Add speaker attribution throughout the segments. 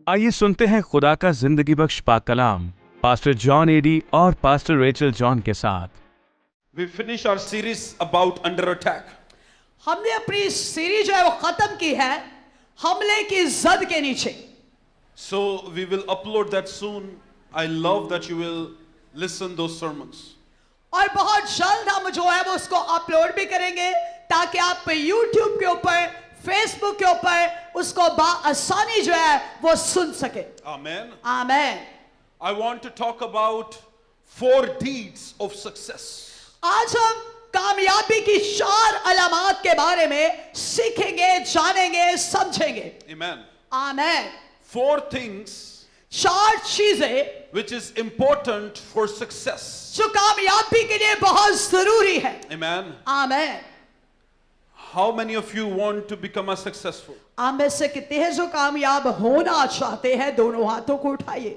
Speaker 1: आइए सुनते हैं खुदा का जिंदगी बख्श पाक कलाम पास्टर जॉन एडी और पास्टर रेचल जॉन के साथ।
Speaker 2: We finish our series about under attack.
Speaker 3: हमने अपनी सीरीज जो है वो खत्म की है हमले की जद के नीचे।
Speaker 2: So we will upload that soon. I love that you will listen those sermons.
Speaker 3: और बहुत जल्द हम जो है वो उसको अपलोड भी करेंगे ताकि आप YouTube के ऊपर, Facebook के ऊपर उसको आसानी जो है वो सुन सके।
Speaker 2: Amen.
Speaker 3: Amen.
Speaker 2: I want to talk about 4 deeds of success.
Speaker 3: आज हम कामयाबी की 4 अलामात के बारे में सीखेंगे, जानेंगे, समझेंगे।
Speaker 2: Amen.
Speaker 3: आमेन।
Speaker 2: 4 things
Speaker 3: 4 चीजें
Speaker 2: which is important for success.
Speaker 3: जो कामयाबी के लिए बहुत जरूरी है।
Speaker 2: Amen.
Speaker 3: Amen.
Speaker 2: How many of you want to become a successful?
Speaker 3: आप में से कितने हैं जो कामयाब होना चाहते हैं? दोनों हाथों को उठाइए।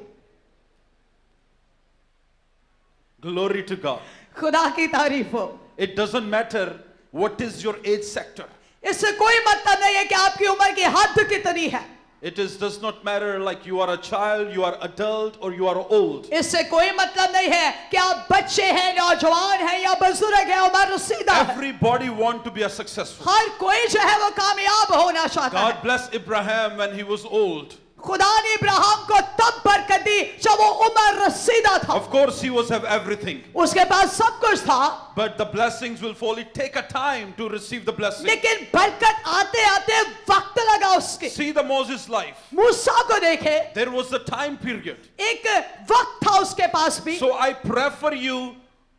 Speaker 2: Glory to God.
Speaker 3: खुदा की तारीफ हो।
Speaker 2: It doesn't matter what is your age sector.
Speaker 3: इससे कोई मतलब नहीं है कि आपकी उम्र की हद कितनी है।
Speaker 2: Does not matter like you are a child, you are adult or you are old.
Speaker 3: इससे कोई मतलब नहीं है कि आप बच्चे हैं, नौजवान हैं या बुजुर्ग हैं, उम्र रसीदा है।
Speaker 2: Everybody want to be a successful.
Speaker 3: हर कोई जो है वो कामयाब होना चाहता है।
Speaker 2: God bless Abraham when he was old.
Speaker 3: खुदा ने इब्राहिम को तब बरकत दी जब वो उम्र रसीदा था।
Speaker 2: Of course he was have everything.
Speaker 3: उसके पास सब कुछ था।
Speaker 2: But the blessings will fall. It take a time to receive the blessing.
Speaker 3: लेकिन बरकत आते आते वक्त लगा उसके।
Speaker 2: See the Moses life.
Speaker 3: मूसा को देखे।
Speaker 2: There was a time period.
Speaker 3: एक वक्त था उसके पास भी।
Speaker 2: So I prefer you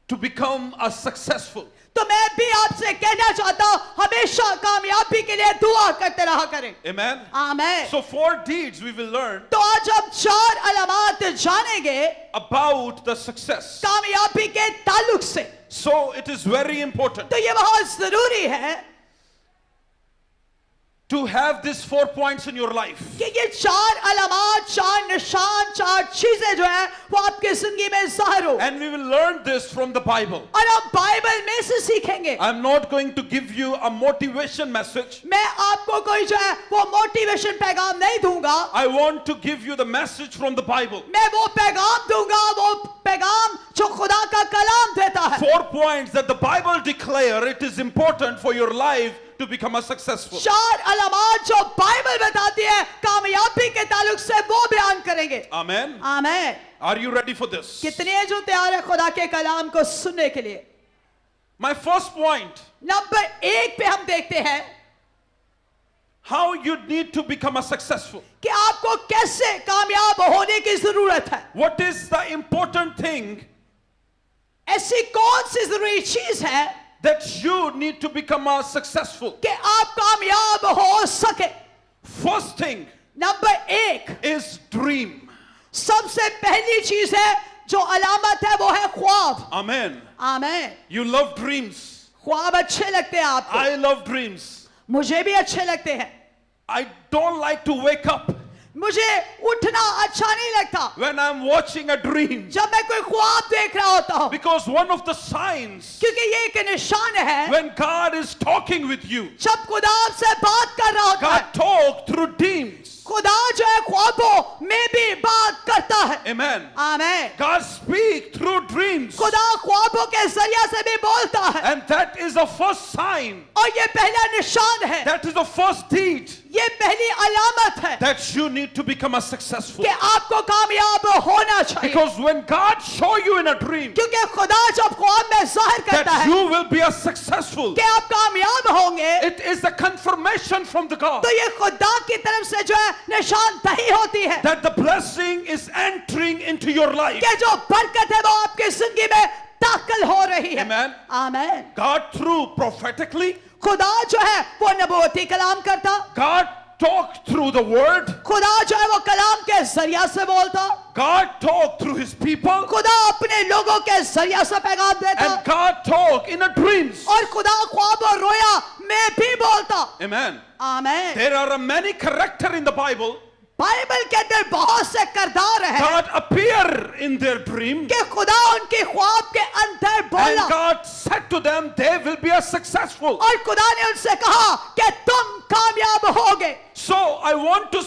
Speaker 2: to become a successful.
Speaker 3: तो मैं भी आपसे कहना चाहता हूं हमेशा कामयाबी के लिए दुआ करते रहा करें।
Speaker 2: Amen.
Speaker 3: Amen.
Speaker 2: So 4 deeds we will learn
Speaker 3: तो आज हम 4 अलामात जानेंगे
Speaker 2: about the success.
Speaker 3: कामयाबी के ताल्लुक से।
Speaker 2: So it is very important
Speaker 3: तो ये बहुत जरूरी है
Speaker 2: to have these 4 points in your life.
Speaker 3: कि ये 4 अलामात, 4 निशान, 4 चीजें जो है वो आपके जिंदगी में ज़ाहिर हो।
Speaker 2: And we will learn this from the Bible.
Speaker 3: और हम बाइबल में से सीखेंगे।
Speaker 2: I'm not going to give you a motivation message.
Speaker 3: मैं आपको कोई जो है वो मोटिवेशन पैगाम नहीं दूंगा।
Speaker 2: I want to give you the message from the Bible.
Speaker 3: मैं वो पैगाम दूंगा, वो पैगाम जो खुदा का कलाम देता है।
Speaker 2: 4 points that the Bible declare it is important for your life to become a successful.
Speaker 3: 4 अलामात जो बाइबल बताती है कामयाबी के ताल्लुक से वो बयान करेंगे।
Speaker 2: Amen.
Speaker 3: Amen.
Speaker 2: Are you ready for this?
Speaker 3: कितने हैं जो तैयार है खुदा के कलाम को सुनने के लिए?
Speaker 2: My first point,
Speaker 3: नंबर 1 पे हम देखते हैं
Speaker 2: how you need to become a successful.
Speaker 3: कि आपको कैसे कामयाब होने की जरूरत है।
Speaker 2: What is the important thing
Speaker 3: ऐसी कौन सी जरूरी चीज है
Speaker 2: that you need to become a successful?
Speaker 3: कि आप कामयाब हो सके?
Speaker 2: First thing
Speaker 3: number 1
Speaker 2: is dream.
Speaker 3: सबसे पहली चीज है जो अलामत है वो है ख्वाब।
Speaker 2: Amen.
Speaker 3: Amen.
Speaker 2: You love dreams.
Speaker 3: ख्वाब अच्छे लगते हैं आपको।
Speaker 2: I love dreams.
Speaker 3: मुझे भी अच्छे लगते हैं।
Speaker 2: I don't like to wake up
Speaker 3: मुझे उठना अच्छा नहीं लगता
Speaker 2: when I'm watching a dream.
Speaker 3: जब मैं कोई ख्वाब देख रहा होता हूँ,
Speaker 2: Because one of the signs
Speaker 3: क्योंकि ये एक निशान है
Speaker 2: when God is talking with you,
Speaker 3: जब खुदा आपसे बात कर रहा होता है।
Speaker 2: God talk through dreams.
Speaker 3: खुदा जो है ख्वाबों में भी बात करता है।
Speaker 2: Amen.
Speaker 3: आमेन।
Speaker 2: God speak through dreams.
Speaker 3: खुदा ख्वाबों के जरिए से भी बोलता है
Speaker 2: And that is the first sign.
Speaker 3: और ये पहला निशान है,
Speaker 2: That is the first deed
Speaker 3: ये पहली अलामत है
Speaker 2: that you need to become a successful.
Speaker 3: कि आपको कामयाब होना चाहिए।
Speaker 2: Because when God show you in a dream
Speaker 3: क्योंकि खुदा जब ख्वाब में जाहिर करता
Speaker 2: that
Speaker 3: है
Speaker 2: you will be a successful,
Speaker 3: कि आप कामयाब होंगे,
Speaker 2: it is a confirmation from the God
Speaker 3: तो ये खुदा की तरफ से जो है निशानदही होती है
Speaker 2: that the blessing is entering into your life.
Speaker 3: कि जो बरकत है वो आपकी जिंदगी में दाखिल हो रही है।
Speaker 2: Amen.
Speaker 3: आमेन।
Speaker 2: God through prophetically,
Speaker 3: खुदा जो है वो नबूवती कलाम करता,
Speaker 2: God talked through the word,
Speaker 3: खुदा जो है वो कलाम के जरिया से बोलता,
Speaker 2: God talked through his people,
Speaker 3: खुदा अपने लोगों के जरिया से पैगाम देता,
Speaker 2: and God talk in a dreams.
Speaker 3: और खुदा ख्वाब और रोया में भी बोलता।
Speaker 2: Amen.
Speaker 3: Amen.
Speaker 2: There are many character in the Bible.
Speaker 3: Bible के अंदर बहुत से किरदार हैं
Speaker 2: God appear in their dream
Speaker 3: कि खुदा उनके ख्वाब के अंदर
Speaker 2: and
Speaker 3: बोला
Speaker 2: God said to them they will be a successful.
Speaker 3: और खुदा ने उनसे कहा कि तुम कामयाब होगे।
Speaker 2: So I want to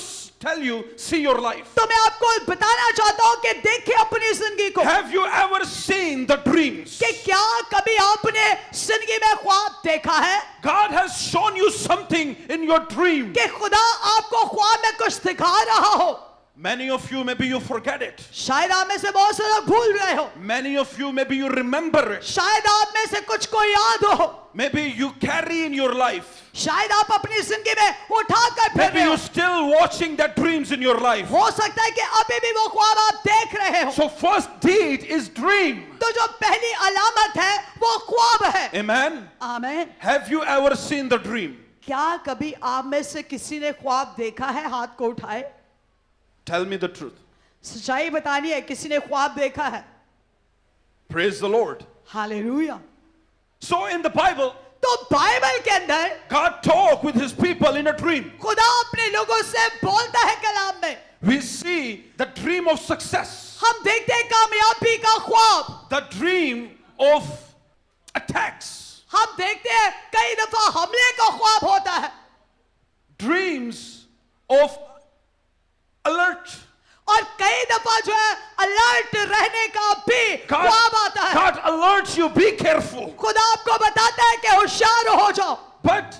Speaker 2: tell you, see your life.
Speaker 3: तो मैं आपको बताना चाहता हूं कि देखिए अपनी जिंदगी को
Speaker 2: Have you ever seen the dreams?
Speaker 3: कि क्या कभी आपने जिंदगी में ख्वाब देखा है
Speaker 2: God has shown you something in your dream.
Speaker 3: कि खुदा आपको ख्वाब में कुछ दिखा रहा हो.
Speaker 2: Many of you, maybe you forget it.
Speaker 3: शायद आप में से बहुत से लोग भूल गए हो.
Speaker 2: Many of you, maybe you remember it.
Speaker 3: शायद आप में से कुछ को याद हो.
Speaker 2: Maybe you carry in your life.
Speaker 3: शायद आप अपनी जिंदगी में उठा कर फिर
Speaker 2: Maybe
Speaker 3: रहे हो.
Speaker 2: you're still watching that dreams in your life.
Speaker 3: हो सकता है कि अभी भी वो ख्वाब आप देख रहे हो.
Speaker 2: So first deed is dream.
Speaker 3: तो जो पहली अलामत है वो ख्वाब है.
Speaker 2: Amen.
Speaker 3: आमीन.
Speaker 2: Have you ever seen the dream?
Speaker 3: क्या कभी आप में से किसी ने ख्वाब देखा है? हाथ को उठाए.
Speaker 2: Tell me the truth.
Speaker 3: सच्चाई बतानी है. किसी ने ख्वाब देखा है?
Speaker 2: Praise the Lord.
Speaker 3: Hallelujah.
Speaker 2: So in the Bible,
Speaker 3: तो बाइबल के अंदर
Speaker 2: God talked with his people in a dream.
Speaker 3: खुदा अपने लोगों से बोलता है कलाम में.
Speaker 2: We see the dream of success,
Speaker 3: हम देखते हैं कामयाबी का ख्वाब.
Speaker 2: the dream of attacks,
Speaker 3: हम देखते हैं कई दफा हमले का ख्वाब होता है.
Speaker 2: dreams of alert.
Speaker 3: और कई दफा जो है अलर्ट रहने का भी ख्वाब आता है.
Speaker 2: God alerts you, be careful.
Speaker 3: खुदा आपको बताता है कि होशियार हो जाओ.
Speaker 2: But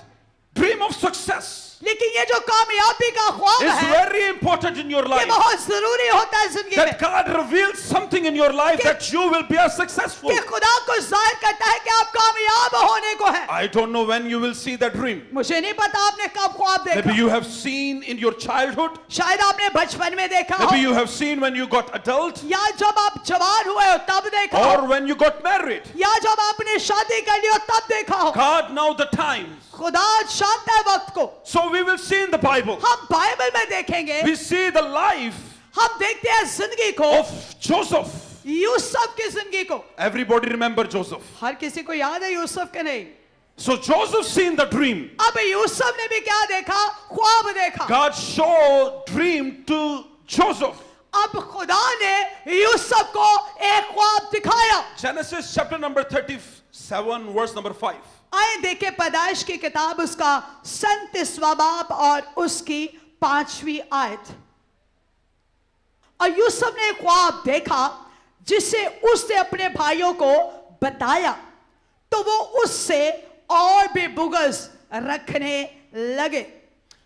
Speaker 2: dream of success
Speaker 3: लेकिन ये जो कामयाबी का ख्वाब
Speaker 2: is
Speaker 3: है
Speaker 2: very important in your
Speaker 3: ये
Speaker 2: life.
Speaker 3: बहुत जरूरी होता है जिंदगी
Speaker 2: That
Speaker 3: में.
Speaker 2: God reveals something in your life that you will be as successful.
Speaker 3: कि खुदा को जाहिर करता है कि आप कामयाब होने को है.
Speaker 2: I don't know when you will see that dream.
Speaker 3: मुझे नहीं पता आपने कब ख्वाब देखा.
Speaker 2: Maybe you have seen in your childhood.
Speaker 3: शायद आपने बचपन में देखा हो
Speaker 2: Maybe you have seen when you got adult
Speaker 3: या जब आप जवान हुए हो तब देखा हो
Speaker 2: or when you got married.
Speaker 3: या जब आपने शादी कर ली हो तब देखा हो.
Speaker 2: God knows the times.
Speaker 3: खुदा जानता है वक्त को.
Speaker 2: So we will see in the Bible.
Speaker 3: हम बाइबल में देखेंगे.
Speaker 2: We see the life
Speaker 3: हम देखते हैं जिंदगी को.
Speaker 2: of Joseph.
Speaker 3: यूसुफ की जिंदगी को.
Speaker 2: Everybody remember Joseph.
Speaker 3: हर किसी को याद है यूसुफ के नहीं.
Speaker 2: So Joseph seen the dream.
Speaker 3: अब यूसुफ ने भी क्या देखा? ख्वाब देखा.
Speaker 2: God showed dream to Joseph.
Speaker 3: अब खुदा ने यूसुफ को एक ख्वाब दिखाया.
Speaker 2: Genesis chapter number 37 verse number 5.
Speaker 3: आए देखे पैदाइश की किताब उसका 37वां बाब और उसकी 5वीं आयत. और यूसुफ ने एक ख्वाब देखा जिसे उसने अपने भाइयों को बताया तो वो उससे और भी बुग़्ज़ रखने लगे.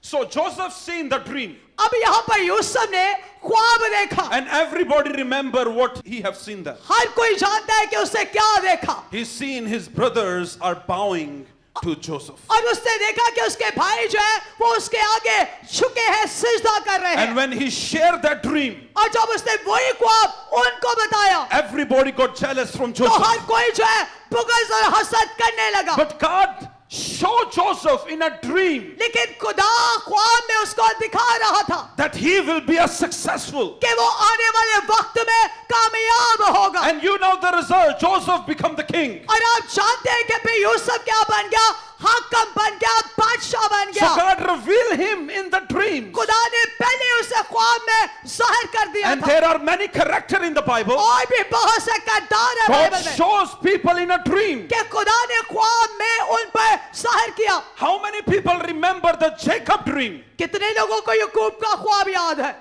Speaker 2: So Joseph seen the dream.
Speaker 3: अब यहां पर यूसुफ ने ख्वाब देखा.
Speaker 2: And everybody remember what he have seen there.
Speaker 3: हर कोई जानता है कि उसने क्या देखा.
Speaker 2: He seen his brothers are bowing to Joseph.
Speaker 3: और उसने देखा कि उसके भाई जो है वो उसके आगे झुके हैं, सिजदा कर रहे हैं.
Speaker 2: And when he shared that dream,
Speaker 3: और जब उसने वही ख्वाब उनको बताया
Speaker 2: everybody got jealous from
Speaker 3: तो हर
Speaker 2: Joseph.
Speaker 3: कोई जो है बुग़्ज़ और हसद करने लगा.
Speaker 2: But God showed Joseph in a dream
Speaker 3: लेकिन खुदा ख्वाब में उसको दिखा रहा था
Speaker 2: that he will be a successful.
Speaker 3: कि वो आने वाले वक्त में कामयाब होगा.
Speaker 2: And you know the result. Joseph become the king.
Speaker 3: और आप जानते हैं कि फिर यूसुफ क्या बन गया? हाकिम बन गया, बादशाह बन
Speaker 2: So
Speaker 3: गया.
Speaker 2: God revealed him in the dream.
Speaker 3: खुदा ने पहले उसे ख्वाब में जाहिर कर दिया
Speaker 2: And
Speaker 3: था.
Speaker 2: there are many characters in the Bible.
Speaker 3: और भी बहुत से किरदार है
Speaker 2: God
Speaker 3: बाइबल में
Speaker 2: shows people in a dream.
Speaker 3: कि खुदा ने ख्वाब में उन पर जाहिर किया.
Speaker 2: How many people remember the Jacob dream?
Speaker 3: कितने लोगों को याकूब का ख्वाब याद है?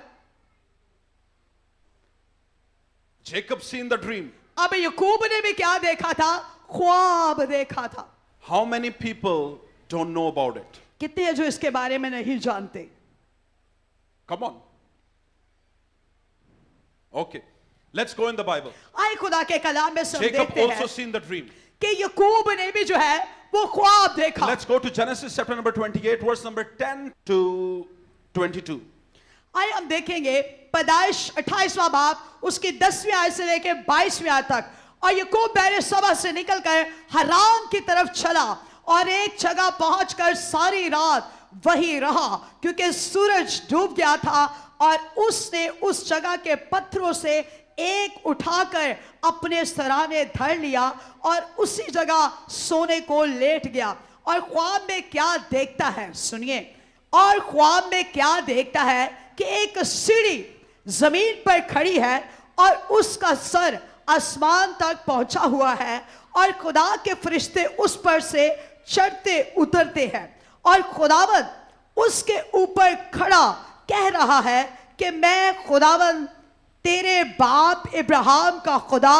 Speaker 2: Jacob seen the dream.
Speaker 3: अब याकूब ने भी क्या देखा था? ख्वाब देखा था.
Speaker 2: How many people don't know about it?
Speaker 3: कितने हैं जो इसके बारे में नहीं जानते?
Speaker 2: Come on. Okay. Let's go in the Bible.
Speaker 3: आए खुदा के कलाम में सब
Speaker 2: Jacob
Speaker 3: देखते
Speaker 2: also
Speaker 3: हैं
Speaker 2: seen the dream.
Speaker 3: कि याकूब ने भी जो है वो ख्वाब देखा.
Speaker 2: Let's go to Genesis chapter number 28 verse number 10 to 22.
Speaker 3: आइए हम देखेंगे पैदाइश 28वां बाब उसकी 10वीं आयत से लेकर 22वीं आयत तक. और याकूब बैर सबा से निकलकर हरान की तरफ चला और एक जगह पहुंचकर सारी रात वही रहा क्योंकि सूरज डूब गया था. और उसने उस जगह के पत्थरों से एक उठाकर अपने सराने धर लिया और उसी जगह सोने को लेट गया. और ख्वाब में क्या देखता है सुनिए. और ख्वाब में क्या देखता है कि एक सीढ़ी जमीन पर खड़ी है और उसका सर आसमान तक पहुंचा हुआ है और खुदा के फरिश्ते उस पर से चढ़ते उतरते हैं और खुदावंद उसके ऊपर खड़ा कह रहा है कि मैं खुदावन तेरे बाप इब्राहिम का खुदा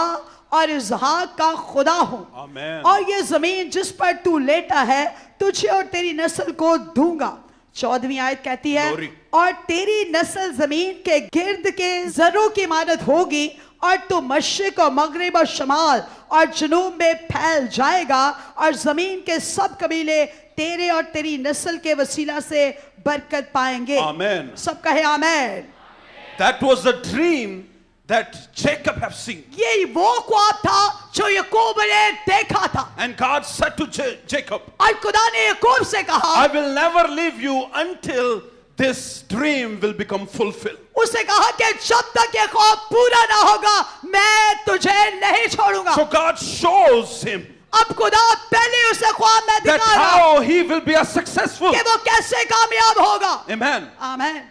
Speaker 3: और इसहाक का खुदा हूं,
Speaker 2: Amen.
Speaker 3: और ये जमीन जिस पर तू लेटा है तुझे और तेरी नस्ल को दूंगा। 14वीं आयत कहती है,
Speaker 2: Glory.
Speaker 3: और तेरी नस्ल जमीन के गिर्द के जरों की मानद होगी, और तू मशरिक और मगरिब और शमाल और जनूब में फैल जाएगा, और जमीन के सब कबीले तेरे और तेरी नस्ल के वसीला से बरकत पाएंगे।
Speaker 2: Amen.
Speaker 3: सब कहे आमेन।
Speaker 2: That was the dream that Jacob have seen.
Speaker 3: ये वो ख्वाब था जो याकूब ने देखा था,
Speaker 2: And God said to Jacob,
Speaker 3: और खुदा ने याकूब से कहा,
Speaker 2: I will never leave you until this dream will become fulfilled.
Speaker 3: उसे कहा कि जब तक ये ख्वाब पूरा ना होगा मैं तुझे नहीं छोड़ूंगा।
Speaker 2: So God shows him
Speaker 3: अब खुदा पहले उसे ख्वाब में
Speaker 2: that
Speaker 3: दिखा रहा
Speaker 2: how he will be a successful.
Speaker 3: कि वो कैसे कामयाब होगा।
Speaker 2: Amen.
Speaker 3: आमीन।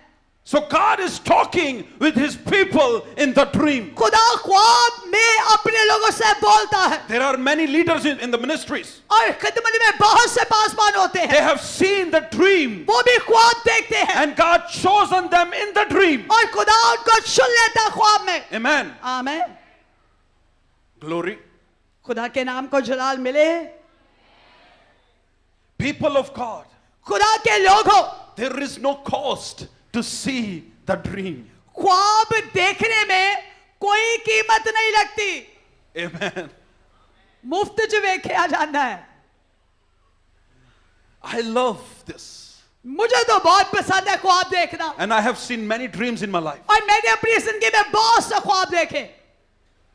Speaker 2: So God is talking with his people in the dream.
Speaker 3: खुदा ख्वाब में अपने लोगों से बोलता है।
Speaker 2: There are many leaders in the ministries.
Speaker 3: और खिदमत में बहुत से पासवान होते
Speaker 2: They
Speaker 3: हैं,
Speaker 2: have seen the dream
Speaker 3: वो भी ख्वाब देखते हैं,
Speaker 2: and God chosen them in the dream.
Speaker 3: और खुदा उनको चुन लेता है ख्वाब में।
Speaker 2: Amen.
Speaker 3: आमीन।
Speaker 2: Glory.
Speaker 3: खुदा के नाम को जलाल मिले।
Speaker 2: People of God,
Speaker 3: खुदा के लोग हो,
Speaker 2: there is no cost to see the dream.
Speaker 3: ख्वाब देखने में कोई कीमत नहीं लगती,
Speaker 2: Amen.
Speaker 3: मुफ्त च वेख्या जाता है।
Speaker 2: I love this.
Speaker 3: मुझे तो बहुत पसंद है ख्वाब देखना,
Speaker 2: And I have seen many dreams in my life.
Speaker 3: और मैंने अपनी जिंदगी में बहुत से ख्वाब देखे।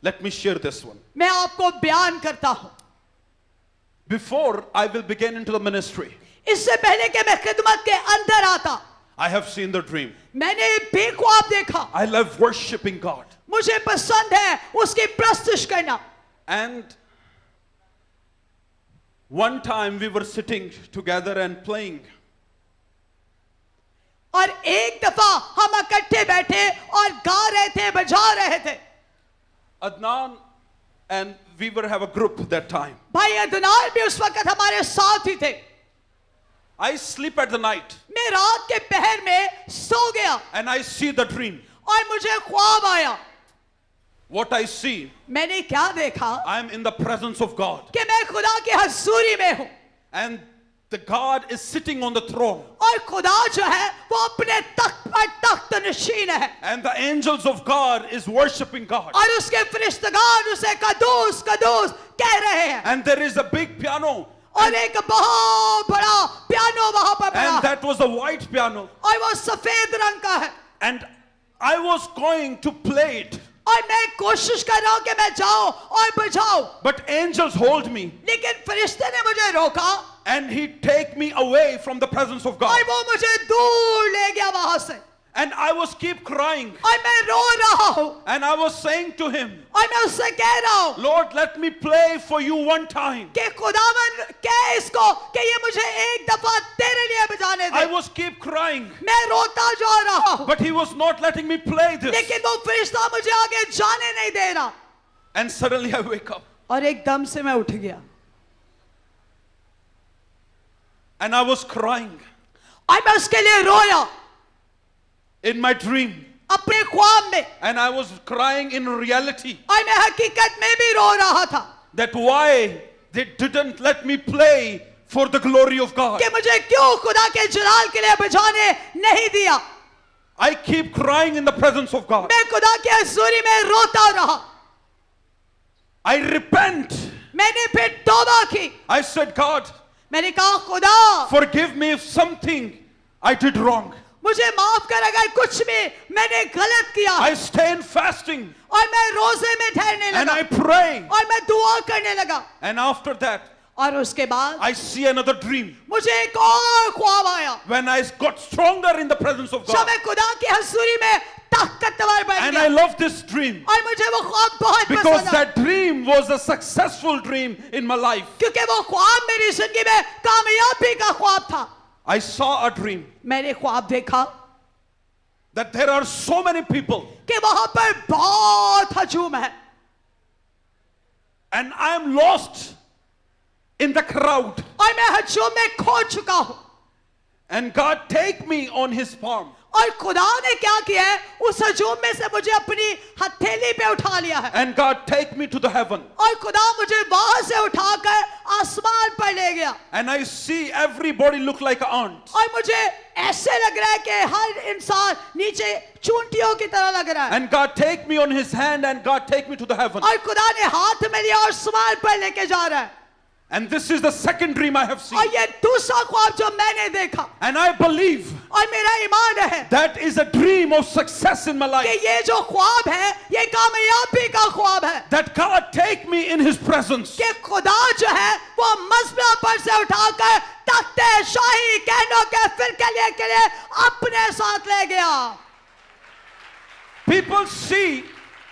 Speaker 2: Let me share this one.
Speaker 3: मैं आपको बयान करता हूं।
Speaker 2: Before I will begin into the ministry,
Speaker 3: इससे पहले कि मैं खिदमत के अंदर आता,
Speaker 2: I have seen the dream.
Speaker 3: मैंने भी ख्वाब देखा।
Speaker 2: I love worshiping God.
Speaker 3: मुझे पसंद है उसकी प्रस्तुत करना।
Speaker 2: And one time we were sitting together and playing.
Speaker 3: और एक दफा हम इकट्ठे बैठे और गा रहे थे, बजा रहे थे।
Speaker 2: Adnan and we were have a group that time.
Speaker 3: भाई अदनान भी उस वक्त हमारे साथ ही थे।
Speaker 2: I sleep at the night
Speaker 3: मैं रात के पहर में सो गया
Speaker 2: and I see the dream.
Speaker 3: और मुझे ख्वाब आया।
Speaker 2: What I see,
Speaker 3: मैंने क्या देखा
Speaker 2: I am in the presence of God.
Speaker 3: कि मैं खुदा की हजूरी में हूं,
Speaker 2: And the God is sitting on the throne.
Speaker 3: और खुदा जो है वो अपने तख्त पर तख्त नशीन है,
Speaker 2: And the angels of God is worshiping God.
Speaker 3: और उसके फरिश्तगान उसे कदूस कदूस कह रहे हैं।
Speaker 2: And there is a big piano.
Speaker 3: और एक बहुत बड़ा पियानो वहां पर पड़ा
Speaker 2: And
Speaker 3: है,
Speaker 2: that was a white piano.
Speaker 3: और वो सफेद रंग का है।
Speaker 2: And I was going to play it.
Speaker 3: और मैं कोशिश कर रहा हूं कि मैं जाऊं और बजाऊं,
Speaker 2: But angels hold me.
Speaker 3: लेकिन फरिश्ते ने मुझे रोका,
Speaker 2: And he take me away from the presence of God.
Speaker 3: और वो मुझे दूर ले गया वहां से।
Speaker 2: And I was keep crying.
Speaker 3: और मैं रो रहा हूं,
Speaker 2: And I was saying to him,
Speaker 3: और मैं उससे कह रहा हूं
Speaker 2: Lord, let me play for you one time.
Speaker 3: कि खुदावन कह इसको कि ये मुझे एक दफा तेरे लिए बजाने
Speaker 2: I
Speaker 3: they.
Speaker 2: was keep crying.
Speaker 3: मैं रोता जा रहा हूं,
Speaker 2: But he was not letting me play this.
Speaker 3: लेकिन वो फरिश्ता मुझे आगे जाने नहीं दे रहा।
Speaker 2: And suddenly I wake up.
Speaker 3: और एकदम से मैं उठ गया,
Speaker 2: And I was crying
Speaker 3: और मैं उसके लिए रोया
Speaker 2: in my dream.
Speaker 3: अपने ख्वाब में,
Speaker 2: And I was crying in reality.
Speaker 3: और मैं हकीकत में भी रो रहा था
Speaker 2: That why they didn't let me play for the glory of God.
Speaker 3: कि मुझे क्यों खुदा के जलाल के लिए बजाने नहीं दिया।
Speaker 2: I keep crying in the presence of God.
Speaker 3: मैं खुदा की हजूरी में रोता रहा।
Speaker 2: I repent.
Speaker 3: मैंने फिर तौबा की,
Speaker 2: I said, God,
Speaker 3: मैंने कहा खुदा
Speaker 2: forgive me if something I did wrong.
Speaker 3: मुझे माफ कर अगर कुछ भी मैंने गलत किया।
Speaker 2: I stay in fasting
Speaker 3: और मैं रोजे में ठहरने
Speaker 2: and
Speaker 3: लगा,
Speaker 2: I pray.
Speaker 3: और मैं दुआ करने लगा।
Speaker 2: And after that,
Speaker 3: और उसके बाद
Speaker 2: I see another dream.
Speaker 3: मुझे एक और ख्वाब आया,
Speaker 2: When I got stronger in the presence of
Speaker 3: जब
Speaker 2: God.
Speaker 3: मैं खुदा की हजूरी में ताकतवर बन
Speaker 2: And I
Speaker 3: गया,
Speaker 2: love this dream.
Speaker 3: और मुझे वो ख्वाब बहुत
Speaker 2: Because
Speaker 3: पसंद आया,
Speaker 2: that dream was a successful dream in my life.
Speaker 3: क्योंकि वो ख्वाब मेरी जिंदगी में कामयाबी का ख्वाब था।
Speaker 2: I saw a dream
Speaker 3: मैंने ख्वाब देखा
Speaker 2: that there are so many people
Speaker 3: कि वहां पर बहुत हजूम है,
Speaker 2: and I am lost in the crowd.
Speaker 3: और मैं हजूम में खो चुका हूं।
Speaker 2: And God take me on his palm.
Speaker 3: और खुदा ने क्या किया है, उस हजूम में से मुझे अपनी हथेली पे उठा लिया है।
Speaker 2: And God take me to the heaven.
Speaker 3: और खुदा मुझे वहां से उठाकर आसमान पर ले गया।
Speaker 2: And I see everybody look like an ant.
Speaker 3: और मुझे ऐसे लग रहा है कि हर इंसान नीचे चूंटियों की तरह लग रहा है।
Speaker 2: And God take me on his hand and God take me to the heaven.
Speaker 3: और खुदा ने हाथ में लिया और आसमान पर लेके जा रहा है।
Speaker 2: And this is the second dream I have seen.
Speaker 3: और ये दूसरा ख्वाब जो मैंने देखा,
Speaker 2: And I believe
Speaker 3: और मेरा ईमान है
Speaker 2: that is a dream of success in my
Speaker 3: कि
Speaker 2: life.
Speaker 3: ये जो ख्वाब है ये कामयाबी का ख्वाब है।
Speaker 2: That God take me in his presence.
Speaker 3: कि खुदा जो है वो मज़बा पर से उठाकर तख्ते शाही कहनों के फिर के लिए अपने साथ ले गया।
Speaker 2: People see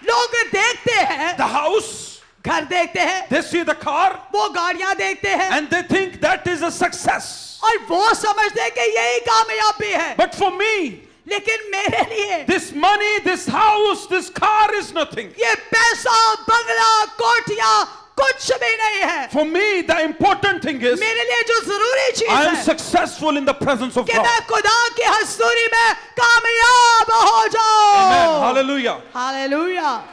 Speaker 3: लोग देखते हैं,
Speaker 2: the house,
Speaker 3: घर देखते हैं,
Speaker 2: they see the car,
Speaker 3: वो गाड़ियां देखते हैं,
Speaker 2: and they think that is a success.
Speaker 3: और वो समझते हैं कि यही कामयाबी है।
Speaker 2: But for me,
Speaker 3: लेकिन मेरे लिए
Speaker 2: this money, this house, this car is nothing.
Speaker 3: ये पैसा, बंगला, कोठियां कुछ भी नहीं है।
Speaker 2: For me, the important thing is
Speaker 3: मेरे लिए जो जरूरी चीज
Speaker 2: I am
Speaker 3: है
Speaker 2: successful in the presence of
Speaker 3: कि
Speaker 2: God.
Speaker 3: मैं खुदा की हजूरी में कामयाब हो जाऊं।
Speaker 2: Amen. Hallelujah.
Speaker 3: हालेलुया।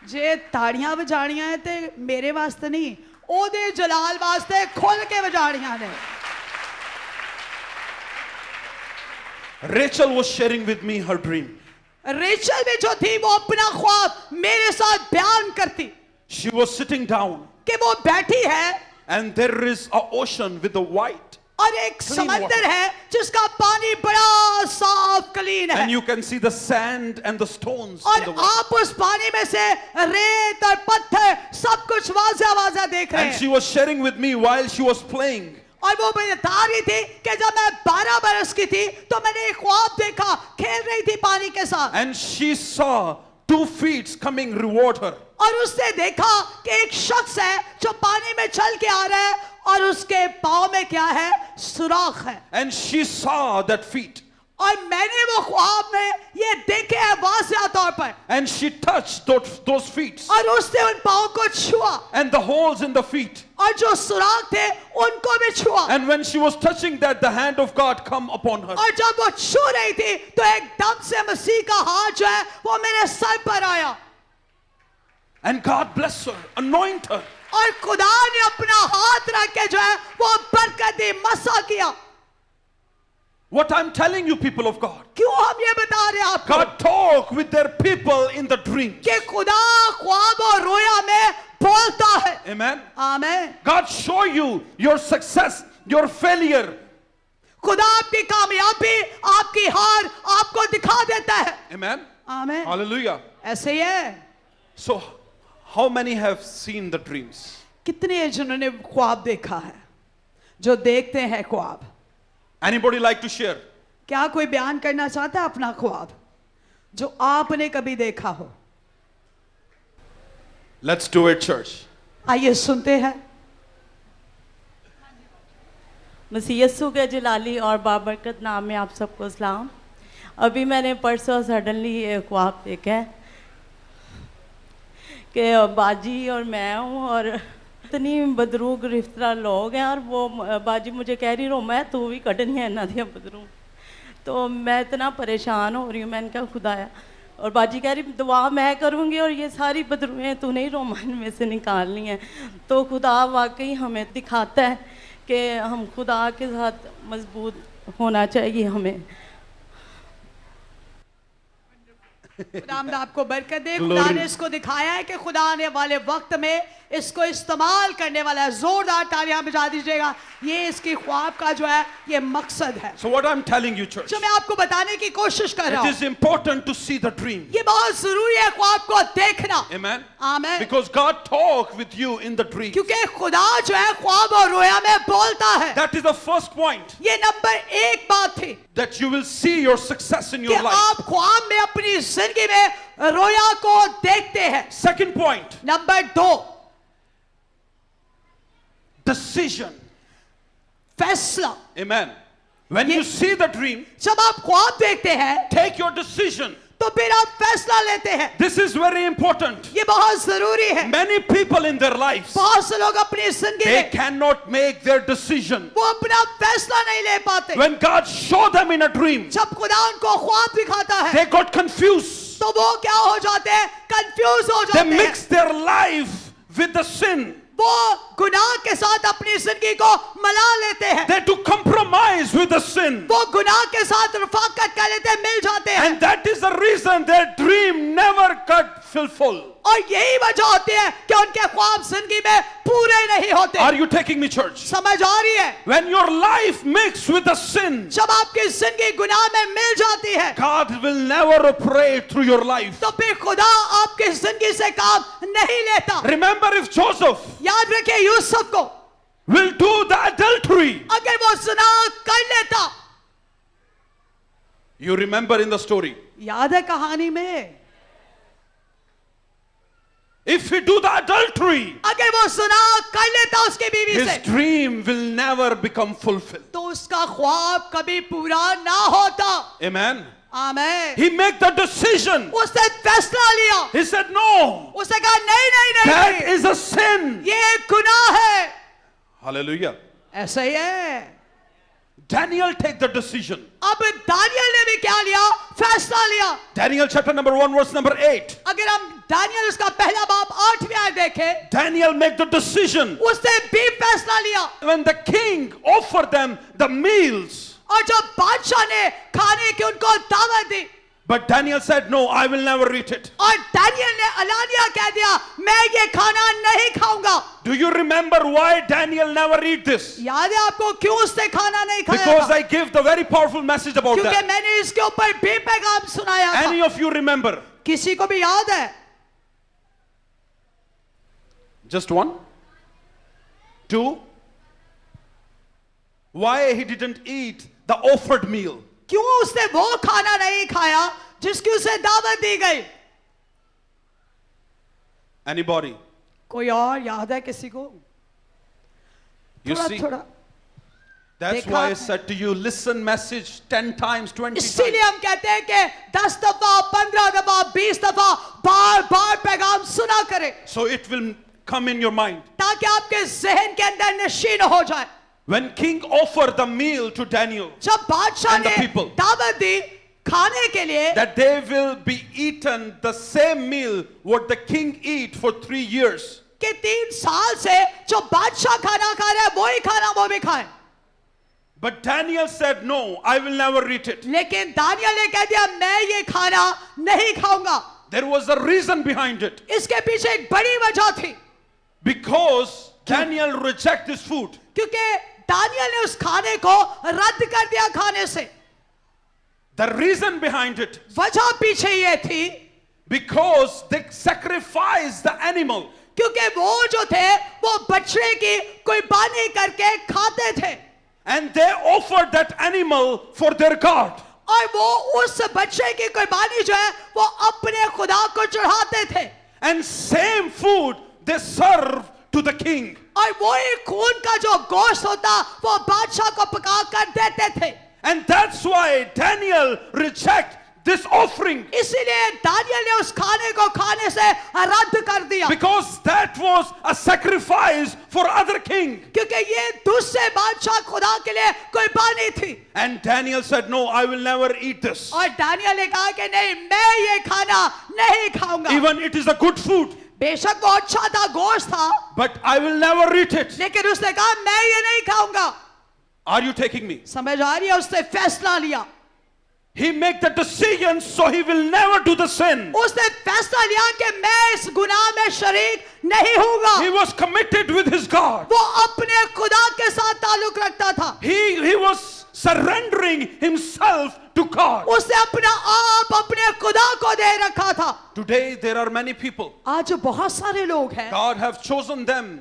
Speaker 3: जे ताड़ियां बजानियां है ते मेरे वास्ते नहीं, ओदे जलाल वास्ते खुल के बजानियां ने।
Speaker 2: Rachel was sharing with me her dream.
Speaker 3: Rachel भी जो थी वो अपना ख्वाब मेरे साथ बयान करती
Speaker 2: She was sitting down,
Speaker 3: कि वो बैठी है
Speaker 2: and there is an ocean with a white,
Speaker 3: और एक
Speaker 2: Clean
Speaker 3: समंदर
Speaker 2: water.
Speaker 3: है जिसका पानी बड़ा साफ क्लीन है
Speaker 2: and you can see the sand and the stones in
Speaker 3: और
Speaker 2: the water.
Speaker 3: आप उस पानी में से रेत और पत्थर सब कुछ वाज़ा वाज़ा देख रहे
Speaker 2: And she
Speaker 3: हैं।
Speaker 2: was sharing with me while she was playing.
Speaker 3: और वो मुझे बता रही थी कि जब मैं 12 बरस की थी तो मैंने एक ख्वाब देखा, खेल रही थी पानी के साथ
Speaker 2: And she saw 2 feet coming reward her.
Speaker 3: और उसने देखा कि एक शख्स है जो पानी में चल के आ रहा है और उसके पाँव में क्या है, सुराख है।
Speaker 2: And she saw that feet.
Speaker 3: और मैंने वो ख्वाब में ये देखे है वाज़िह तौर पर,
Speaker 2: And she touched those feet.
Speaker 3: और उसने उन पाँव को छुआ
Speaker 2: And the holes in the feet.
Speaker 3: और जो सुराख थे उनको भी छुआ।
Speaker 2: And when she was touching that, the hand of God come upon her.
Speaker 3: और जब वो छू रही थी तो एकदम से मसीह का हाथ जो है वो मेरे सर पर आया
Speaker 2: And God bless her, anoint her.
Speaker 3: और खुदा ने अपना हाथ रख के जो है वो बरकत दी, मसा किया।
Speaker 2: What I'm telling you, people of God,
Speaker 3: क्यों हम ये बता रहे हैं आपको
Speaker 2: God talk with their people in the dream.
Speaker 3: कि खुदा ख्वाब और रोया में बोलता है।
Speaker 2: Amen.
Speaker 3: आमीन।
Speaker 2: God show you your success, your failure.
Speaker 3: खुदा आपकी कामयाबी, आपकी हार आपको दिखा देता है।
Speaker 2: Amen.
Speaker 3: आमीन।
Speaker 2: Hallelujah.
Speaker 3: ऐसे ही है।
Speaker 2: So, how many have seen the dreams?
Speaker 3: कितने हैं जिन्होंने ख्वाब देखा है, जो देखते हैं ख्वाब?
Speaker 2: Anybody like to share?
Speaker 3: क्या कोई बयान करना चाहता है अपना ख्वाब जो आपने कभी देखा हो?
Speaker 2: Let's do it, church.
Speaker 3: आइए सुनते हैं।
Speaker 4: मसीह यस्सु के जलाली और बाबरकत नाम में आप सबको सलाम। अभी मैंने परसों सडनली ये ख्वाब देखा है कि बाजी और मैं हूँ और इतनी बदरू गिरफ्तार लोग हैं और वो बाजी मुझे कह रही रो मैं तू भी कटनी है ना दिया बदरू। तो मैं इतना परेशान हो रही हूँ, मैंने कहा खुदाया, और बाजी कह रही दुआ मैं करूँगी और ये सारी बदरुएँ तूने ही रोमान में से निकालनी है। तो खुदा वाकई हमें दिखाता है कि हम खुदा के साथ मजबूत होना चाहिए हमें।
Speaker 3: खुदा आपको बरकत दे। खुदा ने इसको दिखाया है कि खुदा आने वाले वक्त में इसको इस्तेमाल करने वाला है। जोरदार तालियां बजा दीजिएगा। ये इसकी ख्वाब का जो है ये मकसद है
Speaker 2: So what I'm telling you, church,
Speaker 3: जो मैं आपको बताने की कोशिश कर रहा
Speaker 2: it
Speaker 3: हूँ।
Speaker 2: is important to see the dream.
Speaker 3: ये बहुत जरूरी है ख्वाब को देखना।
Speaker 2: Amen.
Speaker 3: आमीन।
Speaker 2: Because God talk with you in the dream.
Speaker 3: क्योंकि खुदा जो है ख्वाब और रोया में बोलता है।
Speaker 2: That is the first point,
Speaker 3: ये नंबर 1 बात थी
Speaker 2: that you will see your success in
Speaker 3: कि
Speaker 2: your life.
Speaker 3: आप ख्वाब में अपनी जिंदगी में रोया को देखते हैं।
Speaker 2: Second point,
Speaker 3: number 2,
Speaker 2: decision.
Speaker 3: फैसला।
Speaker 2: Amen. When
Speaker 3: Ye-
Speaker 2: you see the dream,
Speaker 3: जब आप ख्वाब देखते हैं
Speaker 2: take your decision.
Speaker 3: तो फिर आप फैसला लेते हैं।
Speaker 2: This is very important.
Speaker 3: ये बहुत जरूरी है।
Speaker 2: Many people in their lives,
Speaker 3: बहुत से लोग अपनी जिंदगी
Speaker 2: they
Speaker 3: में
Speaker 2: cannot make their decision.
Speaker 3: वो अपना फैसला नहीं ले पाते।
Speaker 2: When God showed them in a dream,
Speaker 3: जब खुदा उनको ख्वाब दिखाता है
Speaker 2: they got confused.
Speaker 3: तो वो क्या हो जाते हैं? कंफ्यूज हो
Speaker 2: They
Speaker 3: जाते हैं।
Speaker 2: mixed their life with the sin.
Speaker 3: वो गुनाह के साथ अपनी जिंदगी को मिला लेते हैं।
Speaker 2: They to compromise with the sin.
Speaker 3: वो गुनाह के साथ रफाकत कर लेते हैं, मिल जाते हैं।
Speaker 2: And that is the reason their dream never got fulfilled.
Speaker 3: और यही वजह होती है कि उनके ख्वाब जिंदगी में पूरे नहीं होते।
Speaker 2: Are you taking me, church?
Speaker 3: समझ आ रही है?
Speaker 2: When your life mixed with the sin,
Speaker 3: जब आपकी जिंदगी गुनाह में मिल जाती है
Speaker 2: God will never operate through your life.
Speaker 3: तो फिर खुदा आपकी जिंदगी से काम नहीं लेता।
Speaker 2: Remember, if Joseph
Speaker 3: याद रखिए, यूसुफ को
Speaker 2: will do the adultery,
Speaker 3: अगर वो ज़िना कर लेता,
Speaker 2: you remember in the story,
Speaker 3: याद है कहानी में,
Speaker 2: if he do the adultery,
Speaker 3: अगर वो ज़िना कर लेता उसकी बीवी
Speaker 2: his
Speaker 3: से,
Speaker 2: dream will never become fulfilled.
Speaker 3: तो उसका ख्वाब कभी पूरा ना होता।
Speaker 2: Amen.
Speaker 3: Amen.
Speaker 2: He make the decision.
Speaker 3: उसने फैसला लिया,
Speaker 2: He said, no,
Speaker 3: उसने कहा नहीं नहीं नहीं,
Speaker 2: that
Speaker 3: नहीं,
Speaker 2: is a sin.
Speaker 3: ये एक गुनाह है।
Speaker 2: Hallelujah.
Speaker 3: ऐसा ही है।
Speaker 2: Daniel take the decision.
Speaker 3: अब दानियल ने भी क्या लिया? फैसला लिया।
Speaker 2: Daniel chapter number 1 verse number 8.
Speaker 3: अगर हम दानियल उसका पहला बाब 8वीं आयत देखें,
Speaker 2: Daniel make the decision.
Speaker 3: उसने भी फैसला लिया।
Speaker 2: When the king offered them the meals,
Speaker 3: और जब बादशाह ने खाने की उनको दावत दी,
Speaker 2: but Daniel said, no, I will never eat it.
Speaker 3: और दानियल ने अलानिया कह दिया, मैं ये खाना नहीं खाऊंगा।
Speaker 2: Do you remember why Daniel never eat this?
Speaker 3: याद है आपको क्यों उसने खाना नहीं खाया
Speaker 2: Because
Speaker 3: था?
Speaker 2: I give the very powerful message about
Speaker 3: क्योंकि
Speaker 2: that.
Speaker 3: मैंने इसके ऊपर भी पैगाम सुनाया था।
Speaker 2: Any of you remember?
Speaker 3: किसी को भी याद है?
Speaker 2: Just one? Two? Why he didn't eat the offered meal?
Speaker 3: क्यों उसने वो खाना नहीं खाया जिसकी उसे दावत दी गई?
Speaker 2: Anybody?
Speaker 3: कोई और याद है किसी को?
Speaker 2: You
Speaker 3: थोड़ा
Speaker 2: see?
Speaker 3: थोड़ा।
Speaker 2: That's
Speaker 3: देखा
Speaker 2: why I
Speaker 3: आपने?
Speaker 2: said to you, listen message 10 times, 20
Speaker 3: इसीलिए
Speaker 2: times.
Speaker 3: हम कहते हैं कि 10 दफा, 15 दफा, 20 दफा बार बार पैगाम सुना करें,
Speaker 2: So it will come in your mind.
Speaker 3: ताकि आपके जहन के अंदर नशीन हो जाए।
Speaker 2: When king offered the meal to Daniel,
Speaker 3: जब बादशाह
Speaker 2: And the
Speaker 3: ने
Speaker 2: people.
Speaker 3: दावत दी खाने के लिए,
Speaker 2: that they will be eaten the same meal what the king eat for 3 years.
Speaker 3: कि 3 साल से जो बादशाह खाना खा रहा है वही खाना वो भी खाए।
Speaker 2: But Daniel said, no, I will never eat it.
Speaker 3: लेकिन दानियल ने कह दिया, मैं ये खाना नहीं खाऊंगा।
Speaker 2: There was a reason behind it.
Speaker 3: इसके पीछे एक बड़ी वजह थी,
Speaker 2: Because Daniel reject this food.
Speaker 3: क्योंकि दानियल ने उस खाने को रद्द कर दिया खाने से।
Speaker 2: The reason behind it,
Speaker 3: वजह पीछे ये थी
Speaker 2: because they sacrificed the animal.
Speaker 3: क्योंकि वो जो थे वो बछड़े की कुर्बानी करके खाते थे,
Speaker 2: And they offered that animal for their God.
Speaker 3: और वो उस बछड़े की कुर्बानी जो है वो अपने खुदा को चढ़ाते थे,
Speaker 2: And same food they serve to the king.
Speaker 3: और वो एक खून का जो गोश्त होता वो बादशाह को पका कर देते थे।
Speaker 2: And that's why Daniel reject this offering.
Speaker 3: इसीलिए दानियल ने उस खाने को खाने से रद्द कर दिया,
Speaker 2: Because that was a sacrifice for other king.
Speaker 3: क्योंकि ये दूसरे बादशाह खुदा के लिए कुर्बानी थी।
Speaker 2: And Daniel said, no, I will never eat this.
Speaker 3: और दानियल ने कहा कि नहीं, मैं ये खाना नहीं खाऊंगा।
Speaker 2: Even it is a good food,
Speaker 3: बेशक वो अच्छा था, गोश्त था,
Speaker 2: but I will never eat it.
Speaker 3: लेकिन उसने कहा मैं ये नहीं खाऊंगा।
Speaker 2: Are you taking me?
Speaker 3: समझ आ रही है? उसने फैसला लिया,
Speaker 2: He make the decision so he will never do the sin.
Speaker 3: उसने फैसला लिया कि मैं इस गुनाह में शरीक नहीं होऊंगा।
Speaker 2: He was committed with his God.
Speaker 3: वो अपने खुदा के साथ ताल्लुक रखता था,
Speaker 2: He was surrendering himself to God.
Speaker 3: उसने अपना आप अपने खुदा को दे रखा था।
Speaker 2: Today there are many people.
Speaker 3: आज बहुत सारे लोग हैं,
Speaker 2: God have chosen them.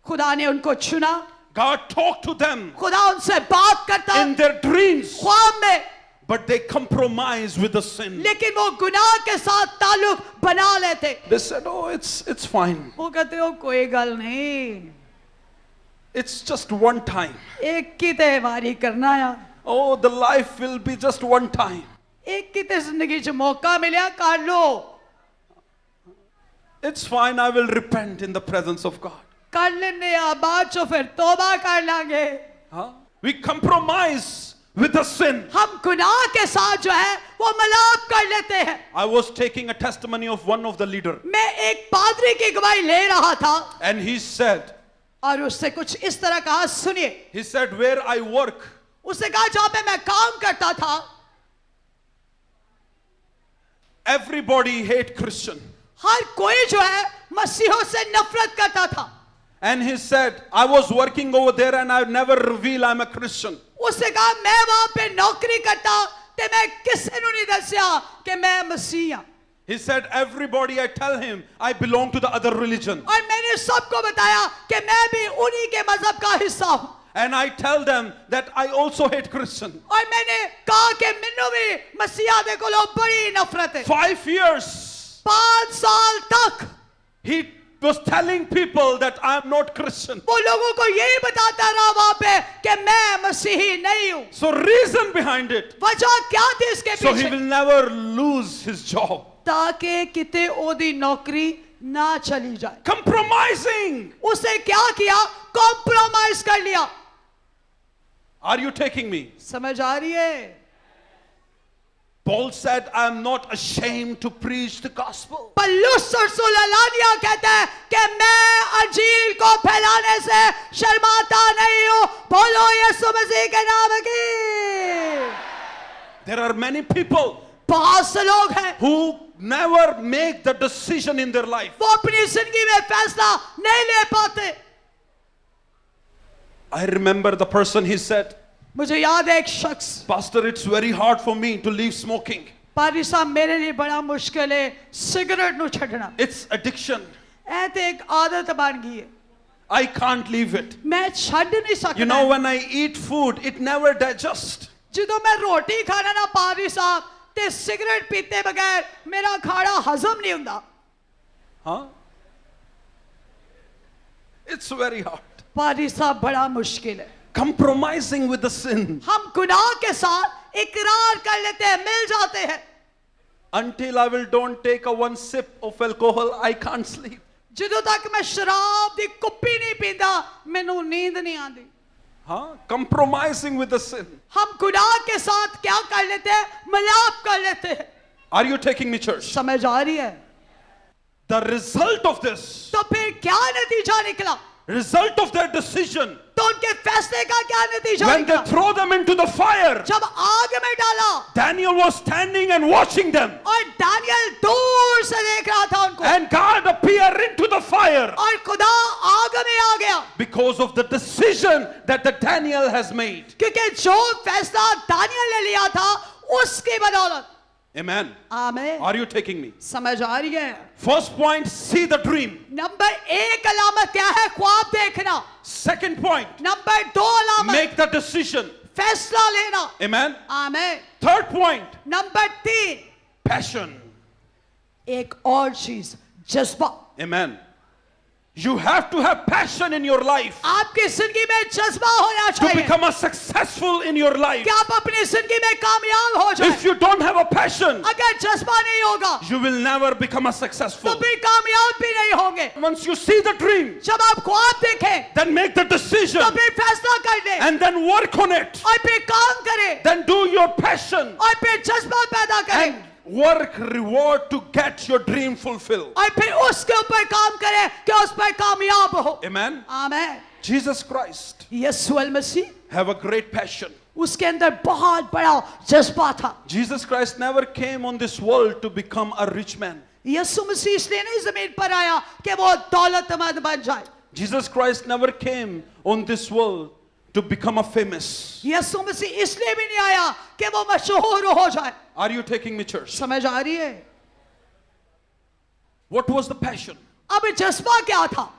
Speaker 3: खुदा ने उनको चुना,
Speaker 2: God talked to them
Speaker 3: खुदा उनसे बात करता
Speaker 2: in their dreams,
Speaker 3: ख्वाब में,
Speaker 2: but they compromise with the sin.
Speaker 3: लेकिन वो गुनाह के साथ ताल्लुक बना लेते।
Speaker 2: They said, oh, it's fine.
Speaker 3: वो कहते हो कोई गल नहीं,
Speaker 2: It's just one time.
Speaker 3: एक की त्योहारी करना है,
Speaker 2: Oh, the life will be just one time.
Speaker 3: एक किते जिंदगी च मौका मिलिया कर लो,
Speaker 2: It's fine, I will repent in the presence of God.
Speaker 3: कर लेने आ, बाद चो फिर तौबा कर लांगे।
Speaker 2: Huh? We compromise with the sin.
Speaker 3: हम गुनाह के साथ जो है वो मिलाप कर लेते हैं।
Speaker 2: I was taking a testimony of one of the leader,
Speaker 3: मैं एक पादरी की गवाही ले रहा था
Speaker 2: and he said,
Speaker 3: और उससे कुछ इस तरह कहा, सुनिए,
Speaker 2: he said, where I work,
Speaker 3: उसने कहा जहां पे मैं काम करता था
Speaker 2: everybody hate Christian.
Speaker 3: हर कोई जो है मसीहों से नफरत करता था।
Speaker 2: And he said, I was working over there and I never reveal I'm a Christian.
Speaker 3: उसने कहा मैं वहां पे नौकरी करता ते मैं किसी ਨੂੰ नहीं दसिया कि मैं मसीह हूं।
Speaker 2: He said, everybody, I tell him, I belong to the other religion.
Speaker 3: और मैंने सबको बताया कि मैं भी उन्हीं के मजहब का हिस्सा हूं।
Speaker 2: And I tell them that I also hate Christian.
Speaker 3: और मैंने कहा कि मैनू भी मसीहा दे कोलों बड़ी नफरत है।
Speaker 2: 5 years,
Speaker 3: 5 साल तक
Speaker 2: he was telling people that I'm not Christian.
Speaker 3: वो लोगों को यही बताता रहा वहां पे कि मैं मसीही नहीं हूं।
Speaker 2: So reason behind it,
Speaker 3: वजह क्या थी इसके
Speaker 2: so he
Speaker 3: पीछे?
Speaker 2: will never lose his job.
Speaker 3: ताकि किते ओदी नौकरी ना चली जाए।
Speaker 2: Compromising.
Speaker 3: उसे क्या किया? कॉम्प्रोमाइज कर लिया।
Speaker 2: Are you taking me?
Speaker 3: समझ आ रही है?
Speaker 2: Paul said, I am not ashamed to preach the gospel.
Speaker 3: पल्लुस रसूल अलानिया कहता है कि मैं अंजील को फैलाने से शर्माता नहीं हूं। बोलो यीशु मसीह के नाम की।
Speaker 2: There are many people
Speaker 3: बहुत से लोग हैं
Speaker 2: who never make the decision in their life.
Speaker 3: वो अपनी जिंदगी में फैसला नहीं ले पाते।
Speaker 2: I remember the person, he said,
Speaker 3: मुझे याद है एक शख्स,
Speaker 2: Pastor, it's very hard for me to leave smoking.
Speaker 3: पादरी साहब मेरे लिए बड़ा मुश्किल है सिगरेट नु छड़ना।
Speaker 2: It's addiction.
Speaker 3: ऐ ते एक आदत बन गई है,
Speaker 2: I can't leave it.
Speaker 3: मैं छड़ नहीं सकता।
Speaker 2: You know, when I eat food, it never digests.
Speaker 3: ਜਦੋਂ मैं रोटी खाना ना पादरी साहब ते सिगरेट पीते बगैर मेरा खाना हजम नहीं हुंदा।
Speaker 2: Huh? It's very hard.
Speaker 3: पादरी साहब बड़ा मुश्किल है।
Speaker 2: Compromising with the sin.
Speaker 3: हम गुनाह के साथ इकरार कर लेते हैं, मिल जाते हैं।
Speaker 2: Until I will don't take a one sip of alcohol, I can't sleep.
Speaker 3: ਜਦੋਂ तक मैं शराब दी कुप्पी नहीं पींदा मैनू नींद नहीं आती।
Speaker 2: Huh? Compromising with the sin.
Speaker 3: हम गुनाह के साथ क्या कर लेते हैं? मिलाप कर लेते हैं।
Speaker 2: Are you taking me, church?
Speaker 3: समझ आ रही है?
Speaker 2: The result of this,
Speaker 3: तो फिर क्या नतीजा निकला?
Speaker 2: result of their decision,
Speaker 3: तो उनके फैसले का क्या नतीजा
Speaker 2: when they
Speaker 3: निकला?
Speaker 2: throw them into the fire,
Speaker 3: जब आग में डाला
Speaker 2: Daniel was standing and watching them.
Speaker 3: और दानियल दूर से देख रहा था उनको,
Speaker 2: And God appeared into the fire
Speaker 3: और खुदा आग में आ गया
Speaker 2: because of the decision that the Daniel has made.
Speaker 3: क्योंकि जो फैसला दानियल ने लिया था उसकी बदौलत।
Speaker 2: Amen.
Speaker 3: आमीन।
Speaker 2: Are you taking me?
Speaker 3: समझ आ रही है?
Speaker 2: First point, see the dream.
Speaker 3: Number 1 अलामत क्या है? ख्वाब देखना।
Speaker 2: Second point,
Speaker 3: नंबर 2 अलामत
Speaker 2: make the decision.
Speaker 3: फैसला लेना।
Speaker 2: Amen.
Speaker 3: आमीन।
Speaker 2: Third point,
Speaker 3: number 3
Speaker 2: passion.
Speaker 3: एक और चीज, जज्बा।
Speaker 2: Amen. You have to have passion in your life
Speaker 3: आपकी जिंदगी में जज्बा होना
Speaker 2: to
Speaker 3: चाहिए
Speaker 2: become a successful in your life.
Speaker 3: कि आप अपनी जिंदगी में कामयाब हो जाए।
Speaker 2: If you don't have a passion,
Speaker 3: अगर जज्बा नहीं होगा
Speaker 2: you will never become a
Speaker 3: तो
Speaker 2: successful.
Speaker 3: भी कामयाब भी नहीं होंगे।
Speaker 2: Once you see the dream,
Speaker 3: जब आप ख्वाब देखें
Speaker 2: then make the decision
Speaker 3: तो फिर फैसला कर लें
Speaker 2: and then work on it.
Speaker 3: और फिर काम करें
Speaker 2: Then do your passion
Speaker 3: और फिर जज्बा पैदा करें
Speaker 2: and work reward to get your dream fulfilled.
Speaker 3: और फिर उसके ऊपर काम करें कि उस पर कामयाब हो।
Speaker 2: Amen.
Speaker 3: आमीन।
Speaker 2: Jesus Christ
Speaker 3: Yeshu Masih
Speaker 2: have a great passion.
Speaker 3: उसके अंदर बहुत बड़ा जज्बा था।
Speaker 2: Jesus Christ never came on this world to become a rich man.
Speaker 3: यीशु मसीह इसलिए नहीं जमीन पर आया कि वो दौलतमंद बन जाए।
Speaker 2: Jesus Christ never came on this world to become a famous.
Speaker 3: यीशु मसीह इसलिए भी नहीं आया कि वो मशहूर हो जाए।
Speaker 2: Are you taking me, church?
Speaker 3: समझ आ रही है?
Speaker 2: What was the passion?
Speaker 3: अब जज्बा क्या था?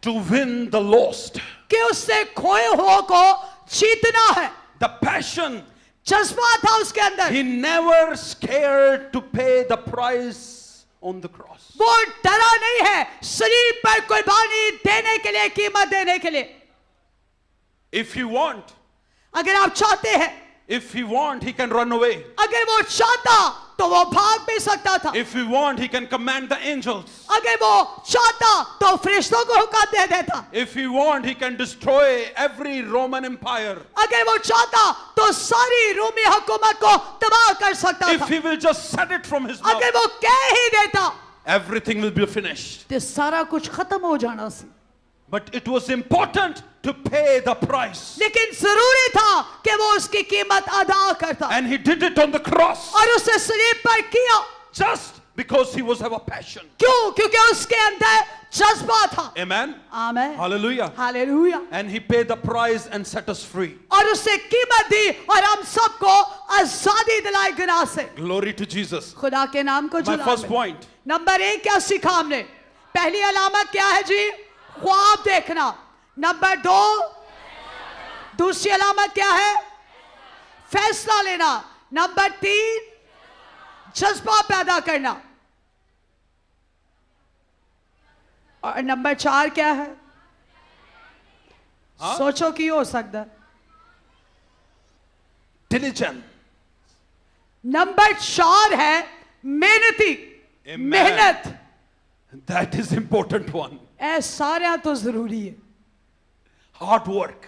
Speaker 2: To win the lost.
Speaker 3: कि उससे खोए हुओं को जीतना है।
Speaker 2: The passion.
Speaker 3: जज्बा था उसके अंदर।
Speaker 2: He never scared to pay the price on the cross.
Speaker 3: वो डरा नहीं है सलीब पर कुर्बानी देने के लिए, कीमत देने के लिए।
Speaker 2: If you want,
Speaker 3: अगर आप चाहते हैं
Speaker 2: If he want, he can run away.
Speaker 3: अगर वो चाहता तो वो भाग भी सकता था.
Speaker 2: If he want, he can command the angels.
Speaker 3: अगर वो चाहता तो फरिश्तों को हुक्म दे देता.
Speaker 2: If he want, he can destroy every Roman empire.
Speaker 3: अगर वो चाहता तो सारी रोमी हुकूमत को तबाह कर सकता
Speaker 2: If
Speaker 3: था.
Speaker 2: he will just set it from his mouth,
Speaker 3: अगर वो कह ही देता
Speaker 2: everything will be finished.
Speaker 3: तो सारा कुछ खत्म हो जाना सी.
Speaker 2: But it was important to pay the price.
Speaker 3: लेकिन जरूरी था कि वो उसकी कीमत अदा करता.
Speaker 2: And he did it on the cross.
Speaker 3: और उसे सलीब पर किया.
Speaker 2: Just because he was have a passion.
Speaker 3: क्यों? क्योंकि उसके अंदर जज्बा था.
Speaker 2: Amen.
Speaker 3: आमीन.
Speaker 2: Hallelujah.
Speaker 3: Hallelujah.
Speaker 2: And he paid the price and set us free.
Speaker 3: और उससे कीमत दी और हम सबको आजादी दिलाई गुनाह से.
Speaker 2: Glory to Jesus.
Speaker 3: खुदा के नाम को
Speaker 2: My
Speaker 3: जुला.
Speaker 2: first point.
Speaker 3: नंबर 1 क्या सीखा हमने? पहली अलामत क्या है जी? ख्वाब देखना. नंबर 2 दूसरी अलामत क्या है? फैसला लेना. नंबर 3 जज्बा पैदा करना. और नंबर 4 क्या है? सोचो कि हो सकता है.
Speaker 2: Diligent.
Speaker 3: नंबर 4 है मेहनती.
Speaker 2: Amen.
Speaker 3: मेहनत.
Speaker 2: That is important one.
Speaker 3: ऐ सारे तो जरूरी है
Speaker 2: Hard work.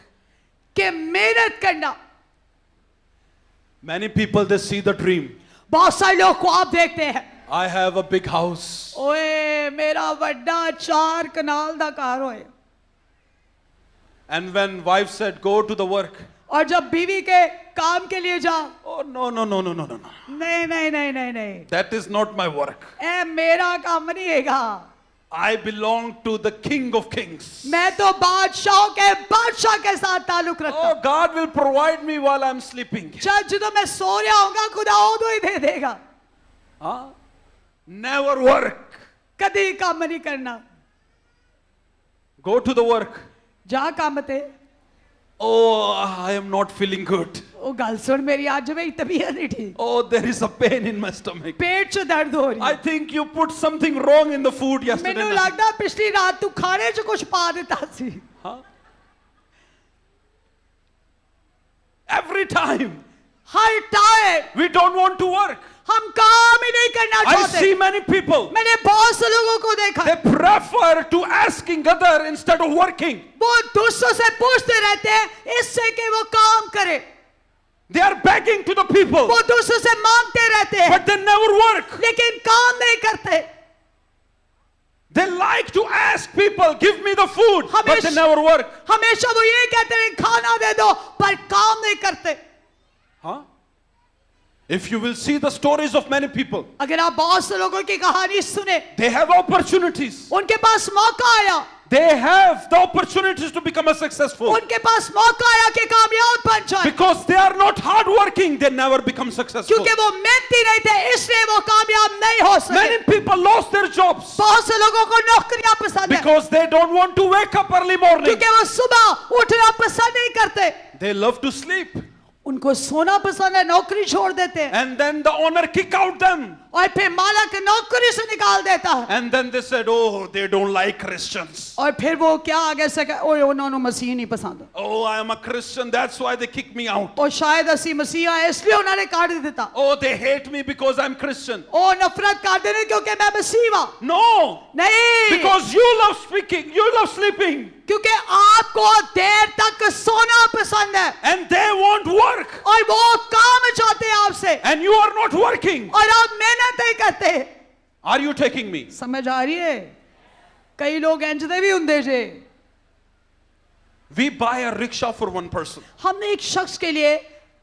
Speaker 3: कि मेहनत करना.
Speaker 2: Many people, they see the dream.
Speaker 3: बहुत सारे लोग ख्वाब देखते हैं.
Speaker 2: I have a big house.
Speaker 3: ओए मेरा बड़ा 4 कनाल दा घर होए.
Speaker 2: And when wife said, go to the work.
Speaker 3: और जब बीवी के काम के लिए जा.
Speaker 2: Oh, no, no, no, no, no, no, no.
Speaker 3: नहीं नहीं नहीं नहीं नहीं.
Speaker 2: That is not my work.
Speaker 3: ऐ मेरा काम नहीं हैगा.
Speaker 2: I belong to the King of Kings.
Speaker 3: मैं तो बादशाह के साथ ताल्लुक रखता हूं.
Speaker 2: Oh, God will provide me while I'm sleeping.
Speaker 3: जब मैं सो रहा होऊंगा खुदा उदो ही दे देगा.
Speaker 2: Huh? Never work.
Speaker 3: कभी काम नहीं करना.
Speaker 2: Go to the work.
Speaker 3: जा काम ते.
Speaker 2: Oh, I am not feeling good.
Speaker 3: ओ गल सुन मेरी आज मेरी तबीयत नहीं ठीक.
Speaker 2: Oh, there is a pain in my stomach.
Speaker 3: पेट च दर्द हो रही.
Speaker 2: I think you put something wrong in the food yesterday
Speaker 3: ਮੈਨੂੰ
Speaker 2: night.
Speaker 3: ਲੱਗਦਾ ਪਿਛਲੀ ਰਾਤ ਤੂੰ ਖਾਣੇ 'ਚ ਕੁਝ ਪਾ ਦਿੱਤਾ ਸੀ.
Speaker 2: Huh? Every time
Speaker 3: her time
Speaker 2: we don't want to work.
Speaker 3: हम काम ही नहीं करना
Speaker 2: I
Speaker 3: चाहते.
Speaker 2: see many people.
Speaker 3: मैंने बहुत से लोगों को देखा.
Speaker 2: They prefer to asking other instead of working.
Speaker 3: वो दूसरों से पूछते रहते हैं इससे कि वो काम करे.
Speaker 2: They are begging to the people,
Speaker 3: वो दूसरों से मांगते रहते हैं
Speaker 2: but they never work.
Speaker 3: लेकिन काम नहीं करते.
Speaker 2: They like to ask people, give me the food, but they
Speaker 3: हमेशा
Speaker 2: never work.
Speaker 3: हमेशा वो ये कहते हैं खाना दे दो पर काम नहीं करते.
Speaker 2: Huh? If you will see the stories of many people,
Speaker 3: अगर आप बहुत से लोगों की कहानी सुने,
Speaker 2: they have opportunities.
Speaker 3: उनके पास मौका आया.
Speaker 2: They have the opportunities to become a successful.
Speaker 3: उनके पास मौका आया कि कामयाब बन जाए.
Speaker 2: Because they are not hardworking, they never become successful.
Speaker 3: क्योंकि वो मेहनती नहीं थे इसलिए वो कामयाब नहीं हो सके.
Speaker 2: Many people lost their jobs
Speaker 3: बहुत से लोगों को नौकरियां पसंद है
Speaker 2: because they don't want to wake up early morning.
Speaker 3: क्योंकि वो सुबह उठना पसंद नहीं करते.
Speaker 2: They love to sleep.
Speaker 3: उनको सोना पसंद है, नौकरी छोड़ देते हैं.
Speaker 2: And then the owner kick out them.
Speaker 3: और फिर मालिक नौकरी से निकाल देता है.
Speaker 2: And then they said, oh, they don't like Christians.
Speaker 3: और फिर वो क्या आगे से ओए उन्होंने मसीह नहीं पसंद.
Speaker 2: Oh, I am a Christian, that's why they kick me out.
Speaker 3: और शायद असी मसीह है इसलिए उन्होंने काट देता.
Speaker 2: Oh, they hate me because I'm Christian.
Speaker 3: ओ नफरत कर देने क्योंकि मैं मसीह हूं.
Speaker 2: No,
Speaker 3: नहीं,
Speaker 2: because you love speaking, you love sleeping.
Speaker 3: क्योंकि आपको देर तक सोना पसंद है.
Speaker 2: And they want work.
Speaker 3: और वो काम चाहते हैं आपसे.
Speaker 2: And you are not working.
Speaker 3: और आप मेहनत नहीं करते.
Speaker 2: Are you taking me?
Speaker 3: समझ आ रही है? कई लोग इंजदे भी होंगे जे.
Speaker 2: We buy a rickshaw for one person.
Speaker 3: हमने एक शख्स के लिए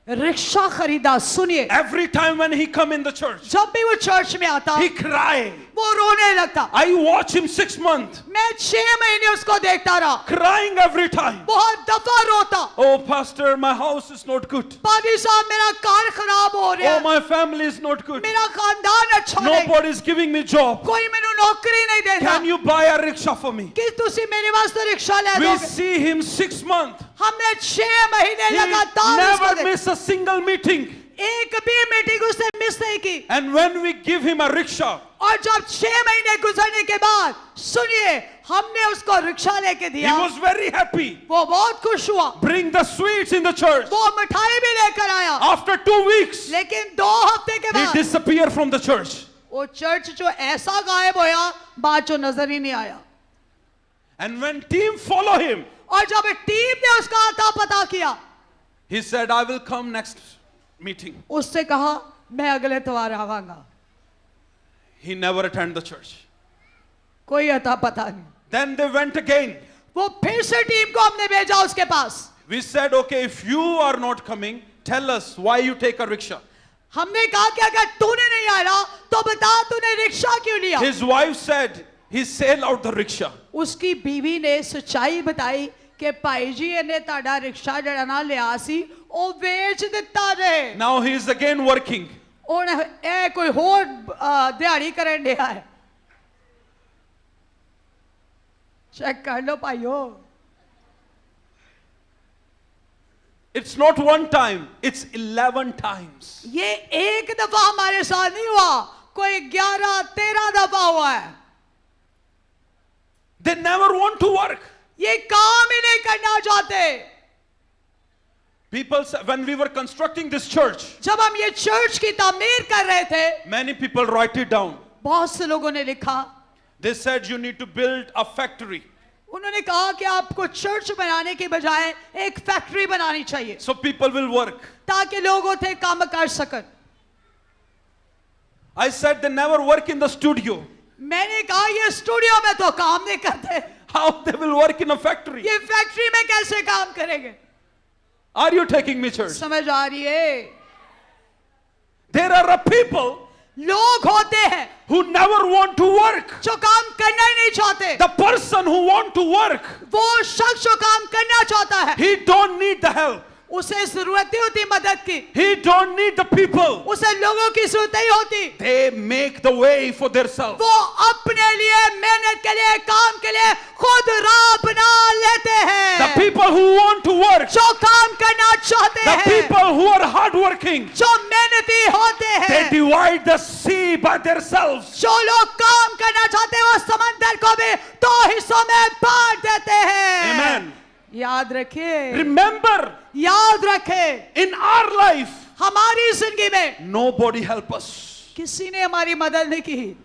Speaker 3: रिक्शा खरीदा. सुनिए,
Speaker 2: Every time when he come in the church,
Speaker 3: जब भी वो चर्च में आता
Speaker 2: he cry.
Speaker 3: वो रोने लगता.
Speaker 2: I watch him 6 months,
Speaker 3: मैं 6 महीने उसको देखता रहा.
Speaker 2: crying every time.
Speaker 3: बहुत दफा रोता.
Speaker 2: Oh, pastor, my house is not good.
Speaker 3: पादी साहब मेरा कार खराब हो रहा
Speaker 2: Oh,
Speaker 3: है.
Speaker 2: my family is not good.
Speaker 3: मेरा खानदान अच्छा नहीं.
Speaker 2: Nobody is giving me job.
Speaker 3: कोई मेनू नौकरी नहीं देता.
Speaker 2: Can you buy a rickshaw for me?
Speaker 3: कि तुसी मेरे वास्ते रिक्शा ले
Speaker 2: We
Speaker 3: दोगे.
Speaker 2: see him 6 months.
Speaker 3: हमने 6 महीने
Speaker 2: He
Speaker 3: लगातार उसको
Speaker 2: never
Speaker 3: देखा.
Speaker 2: miss a single meeting.
Speaker 3: एक भी मीटिंग उसने मिस नहीं की.
Speaker 2: And when we give him a rickshaw,
Speaker 3: और जब 6 महीने गुजरने के बाद सुनिए हमने उसको रिक्शा लेके
Speaker 2: He
Speaker 3: दिया,
Speaker 2: was very happy.
Speaker 3: वो बहुत खुश हुआ,
Speaker 2: Bring the sweets in the church.
Speaker 3: वो मिठाई भी लेकर आया।
Speaker 2: After 2 weeks,
Speaker 3: लेकिन 2 हफ्ते के
Speaker 2: he
Speaker 3: बाद
Speaker 2: disappeared from the church.
Speaker 3: वो चर्च जो ऐसा गायब होया, बाद जो नजर ही नहीं आया।
Speaker 2: And when team follow him,
Speaker 3: और जब टीम ने उसका आता पता किया,
Speaker 2: he said, I will come next meeting.
Speaker 3: उससे कहा मैं अगले त्योहार आवांगा।
Speaker 2: He never attended the church.
Speaker 3: कोई अता पता नहीं।
Speaker 2: Then they went again.
Speaker 3: वो फिर से टीम को हमने भेजा उसके पास।
Speaker 2: We said, okay, if you are not coming, tell us why you take a rickshaw.
Speaker 3: हमने कहा कि अगर तूने नहीं आया तो बता तूने रिक्शा क्यों लिया।
Speaker 2: His wife said, he sailed out the rickshaw.
Speaker 3: उसकी बीवी ने सच्चाई बताई कि भाई जी इन्हें ताड़ा रिक्शा जड़ा ना लिया सी ओ बेच दिता जे।
Speaker 2: Now he is again working.
Speaker 3: उन ए कोई होर दिहाड़ी करन दिया है। चेक कर लो भाइयों।
Speaker 2: It's not one time, it's 11 times.
Speaker 3: ये एक दफा हमारे साथ नहीं हुआ, कोई 11-13 दफा हुआ है।
Speaker 2: They never want to work.
Speaker 3: ये काम ही नहीं करना चाहते।
Speaker 2: People, when we were constructing this church,
Speaker 3: जब हम ये चर्च की तामीर कर रहे थे,
Speaker 2: many people write it down.
Speaker 3: बहुत से लोगों ने लिखा,
Speaker 2: They said you need to build a factory.
Speaker 3: उन्होंने कहा कि आपको चर्च बनाने के बजाय एक फैक्ट्री बनानी चाहिए
Speaker 2: So people will work.
Speaker 3: ताकि लोग उसे काम कर सकन।
Speaker 2: I said they never work in the studio.
Speaker 3: मैंने कहा ये स्टूडियो में तो काम नहीं करते,
Speaker 2: How they will work in a factory?
Speaker 3: ये फैक्ट्री में कैसे काम करेंगे।
Speaker 2: Are you taking me, church?
Speaker 3: समझ आ रही है।
Speaker 2: There are a people
Speaker 3: लोग होते हैं
Speaker 2: who never want to work.
Speaker 3: जो काम करना ही नहीं चाहते।
Speaker 2: The person who want to work,
Speaker 3: वो शख्स जो काम करना चाहता है,
Speaker 2: he don't need the help.
Speaker 3: उसे जरूरत नहीं होती मदद की,
Speaker 2: He don't need the people.
Speaker 3: उसे लोगों की जरूरत नहीं होती।
Speaker 2: They make the way for themselves.
Speaker 3: वो अपने लिए मेहनत के लिए काम के लिए खुद राह बना लेते हैं।
Speaker 2: The people who want to work,
Speaker 3: जो काम करना चाहते
Speaker 2: the
Speaker 3: हैं,
Speaker 2: people who are hardworking,
Speaker 3: जो मेहनती होते
Speaker 2: they
Speaker 3: हैं,
Speaker 2: divide the sea by themselves.
Speaker 3: जो लोग काम करना चाहते हैं वो समंदर को भी 2 हिस्सों में बांट देते हैं।
Speaker 2: Amen.
Speaker 3: याद रखिए,
Speaker 2: Remember,
Speaker 3: याद रखे,
Speaker 2: in our life,
Speaker 3: हमारी जिंदगी में
Speaker 2: nobody help us.
Speaker 3: किसी ने हमारी मदद नहीं की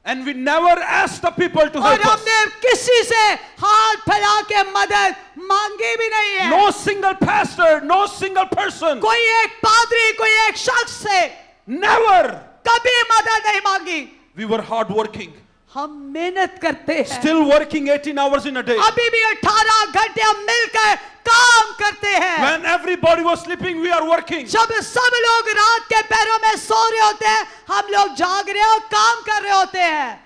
Speaker 2: And we never ask the people to
Speaker 3: और
Speaker 2: help us.
Speaker 3: हमने किसी से हाथ फैला के मदद मांगी भी नहीं है।
Speaker 2: No single pastor, no single person,
Speaker 3: कोई एक पादरी, कोई एक शख्स से
Speaker 2: never.
Speaker 3: कभी मदद नहीं मांगी।
Speaker 2: We were hardworking,
Speaker 3: हम मेहनत करते हैं,
Speaker 2: still working 18 hours in a day.
Speaker 3: अभी भी 18 घंटे हम मिलकर काम करते हैं।
Speaker 2: When everybody was sleeping, we are working.
Speaker 3: जब सब लोग रात के पैरों में सो रहे होते हैं, हम लोग जाग रहे और काम कर रहे होते हैं।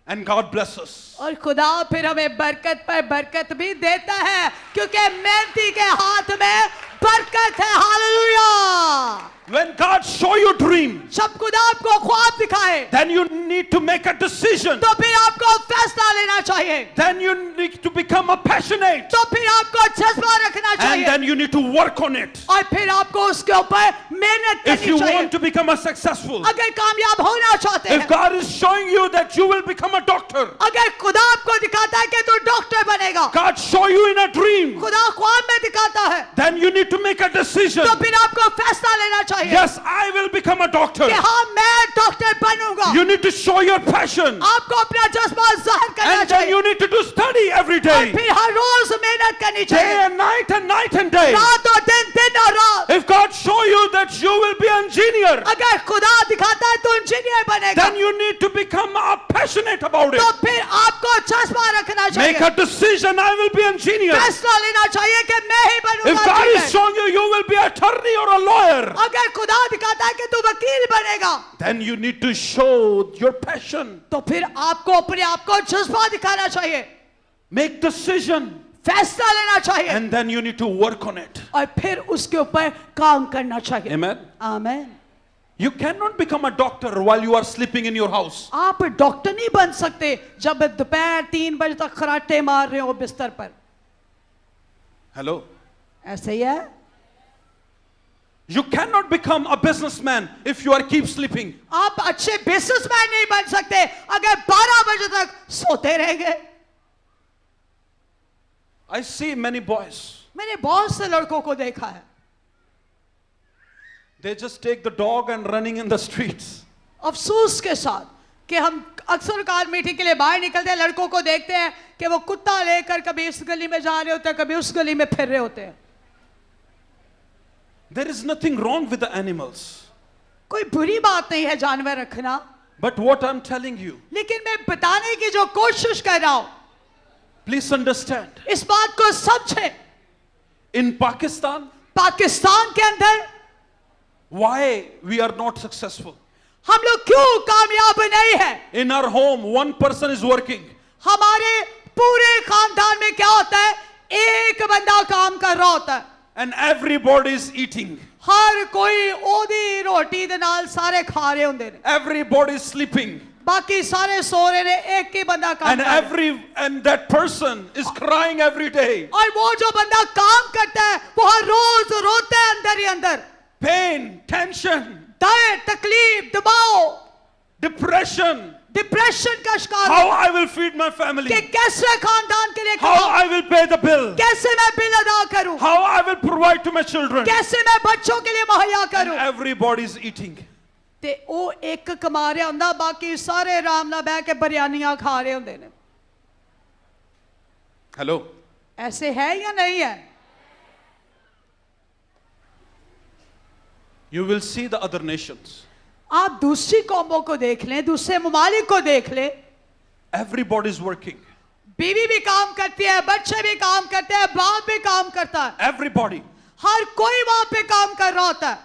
Speaker 2: And God bless us.
Speaker 3: और खुदा फिर हमें बरकत पर बरकत भी देता है, क्योंकि मेहनती के हाथ में बरकत है। Hallelujah.
Speaker 2: When God show you dream,
Speaker 3: जब खुदा आपको ख्वाब दिखाए,
Speaker 2: then you need to make a decision.
Speaker 3: तो फिर आपको फैसला लेना चाहिए,
Speaker 2: Then you need to become a passionate.
Speaker 3: तो फिर आपको जज्बा रखना
Speaker 2: And
Speaker 3: चाहिए
Speaker 2: then you need to work on it.
Speaker 3: और फिर आपको उसके ऊपर मेहनत
Speaker 2: If
Speaker 3: करनी
Speaker 2: you
Speaker 3: चाहिए।
Speaker 2: want to become a successful,
Speaker 3: अगर कामयाब होना चाहते
Speaker 2: if
Speaker 3: हैं,
Speaker 2: God is showing you that you will become a doctor,
Speaker 3: अगर खुदा आपको दिखाता है कि तू डॉक्टर बनेगा,
Speaker 2: God show you in a dream,
Speaker 3: खुदा ख्वाब में दिखाता है,
Speaker 2: then you need to make a decision.
Speaker 3: तो फिर आपको फैसला लेना चाहिए
Speaker 2: Yes, I will become a doctor.
Speaker 3: कि हाँ मैं डॉक्टर बनूंगा।
Speaker 2: You need to show your passion.
Speaker 3: आपको अपना जज्बा जाहिर करना
Speaker 2: And then
Speaker 3: चाहिए
Speaker 2: you need to do study every
Speaker 3: और
Speaker 2: day.
Speaker 3: फिर हर रोज मेहनत करनी
Speaker 2: Day
Speaker 3: चाहिए,
Speaker 2: and night and night and day.
Speaker 3: रात और दिन, दिन और रात।
Speaker 2: If God show you that you will be an engineer,
Speaker 3: अगर खुदा दिखाता है तो इंजीनियर बनेगा,
Speaker 2: then you need to become passionate about it.
Speaker 3: तो फिर आपको जज्बा रखना
Speaker 2: Make
Speaker 3: चाहिए,
Speaker 2: a decision, I will be an engineer.
Speaker 3: फैसला लेना चाहिए कि मैं ही
Speaker 2: If
Speaker 3: बनूंगा
Speaker 2: God is
Speaker 3: engineer.
Speaker 2: showing you, you will be an attorney or a lawyer,
Speaker 3: अगर खुदा दिखाता है कि तू वकील बनेगा,
Speaker 2: then you need to show your passion.
Speaker 3: तो फिर आपको अपने आप को जज्बा दिखाना चाहिए,
Speaker 2: Make decision.
Speaker 3: फैसला लेना चाहिए
Speaker 2: And then you need to work on it.
Speaker 3: और फिर उसके ऊपर काम करना चाहिए।
Speaker 2: Amen.
Speaker 3: आमीन।
Speaker 2: You cannot become a doctor while you are sleeping in your house.
Speaker 3: आप डॉक्टर नहीं बन सकते जब दोपहर 3 बजे तक खराटे मार रहे हो बिस्तर पर।
Speaker 2: Hello.
Speaker 3: ऐसे ही है।
Speaker 2: You cannot become a businessman if you are keep sleeping.
Speaker 3: आप अच्छे बिजनेसमैन नहीं बन सकते अगर 12 बजे तक सोते रहेंगे।
Speaker 2: I see many boys.
Speaker 3: मैंने बहुत से लड़कों को देखा है,
Speaker 2: They just take the dog and running in the streets.
Speaker 3: अफसोस के साथ कि हम अक्सर कार मीटिंग के लिए बाहर निकलते हैं, लड़कों को देखते हैं कि वो कुत्ता लेकर कभी इस गली में जा रहे होते हैं, कभी उस गली में फिर रहे होते हैं।
Speaker 2: There is nothing wrong with the animals.
Speaker 3: कोई बुरी बात नहीं है जानवर रखना,
Speaker 2: But what I'm telling you,
Speaker 3: लेकिन मैं बताने की जो कोशिश कर रहा हूं,
Speaker 2: please understand.
Speaker 3: इस बात को समझे।
Speaker 2: In Pakistan,
Speaker 3: पाकिस्तान के अंदर
Speaker 2: why we are not successful?
Speaker 3: हम लोग क्यों कामयाब नहीं है?
Speaker 2: In our home, one person is working.
Speaker 3: हमारे पूरे खानदान में क्या होता है, एक बंदा काम कर रहा होता है,
Speaker 2: And everybody is eating.
Speaker 3: हर कोई ओदी रोटी दे नाल सारे खा रहे होंदे ने,
Speaker 2: Everybody is sleeping.
Speaker 3: बाकी सारे सो रहे ने, एक ही बंदा काम
Speaker 2: And
Speaker 3: कर रहा है।
Speaker 2: and that person is crying every day.
Speaker 3: और वो जो बंदा काम करता है वो हर रोज रोता है अंदर ही अंदर,
Speaker 2: Pain, tension,
Speaker 3: दर्द, तकलीफ, दबाव,
Speaker 2: depression.
Speaker 3: डिप्रेशन का शिकार
Speaker 2: How
Speaker 3: हो
Speaker 2: I will feed my family.
Speaker 3: कि कैसे खानदान के लिए
Speaker 2: How
Speaker 3: Kumaon,
Speaker 2: I will pay the bill.
Speaker 3: कैसे मैं बिल अदा करूं,
Speaker 2: How I will provide to my children.
Speaker 3: कैसे मैं बच्चों के लिए मुहैया
Speaker 2: And
Speaker 3: करूं।
Speaker 2: everybody is eating.
Speaker 3: ते वो एक कमा रहा हुंदा, बाकी सारे आराम नाल बैठ के बिरयानियां खा रहे हुंदे ने।
Speaker 2: Hello.
Speaker 3: ऐसे है या नहीं है?
Speaker 2: You will see the other nations.
Speaker 3: आप दूसरी कौमों को देख लें, दूसरे ममालिक को देख लें,
Speaker 2: Everybody is working.
Speaker 3: बीवी भी काम करती है, बच्चे भी काम करते हैं, बाप भी काम करता है,
Speaker 2: Everybody.
Speaker 3: हर कोई वहां पे काम कर रहा होता है।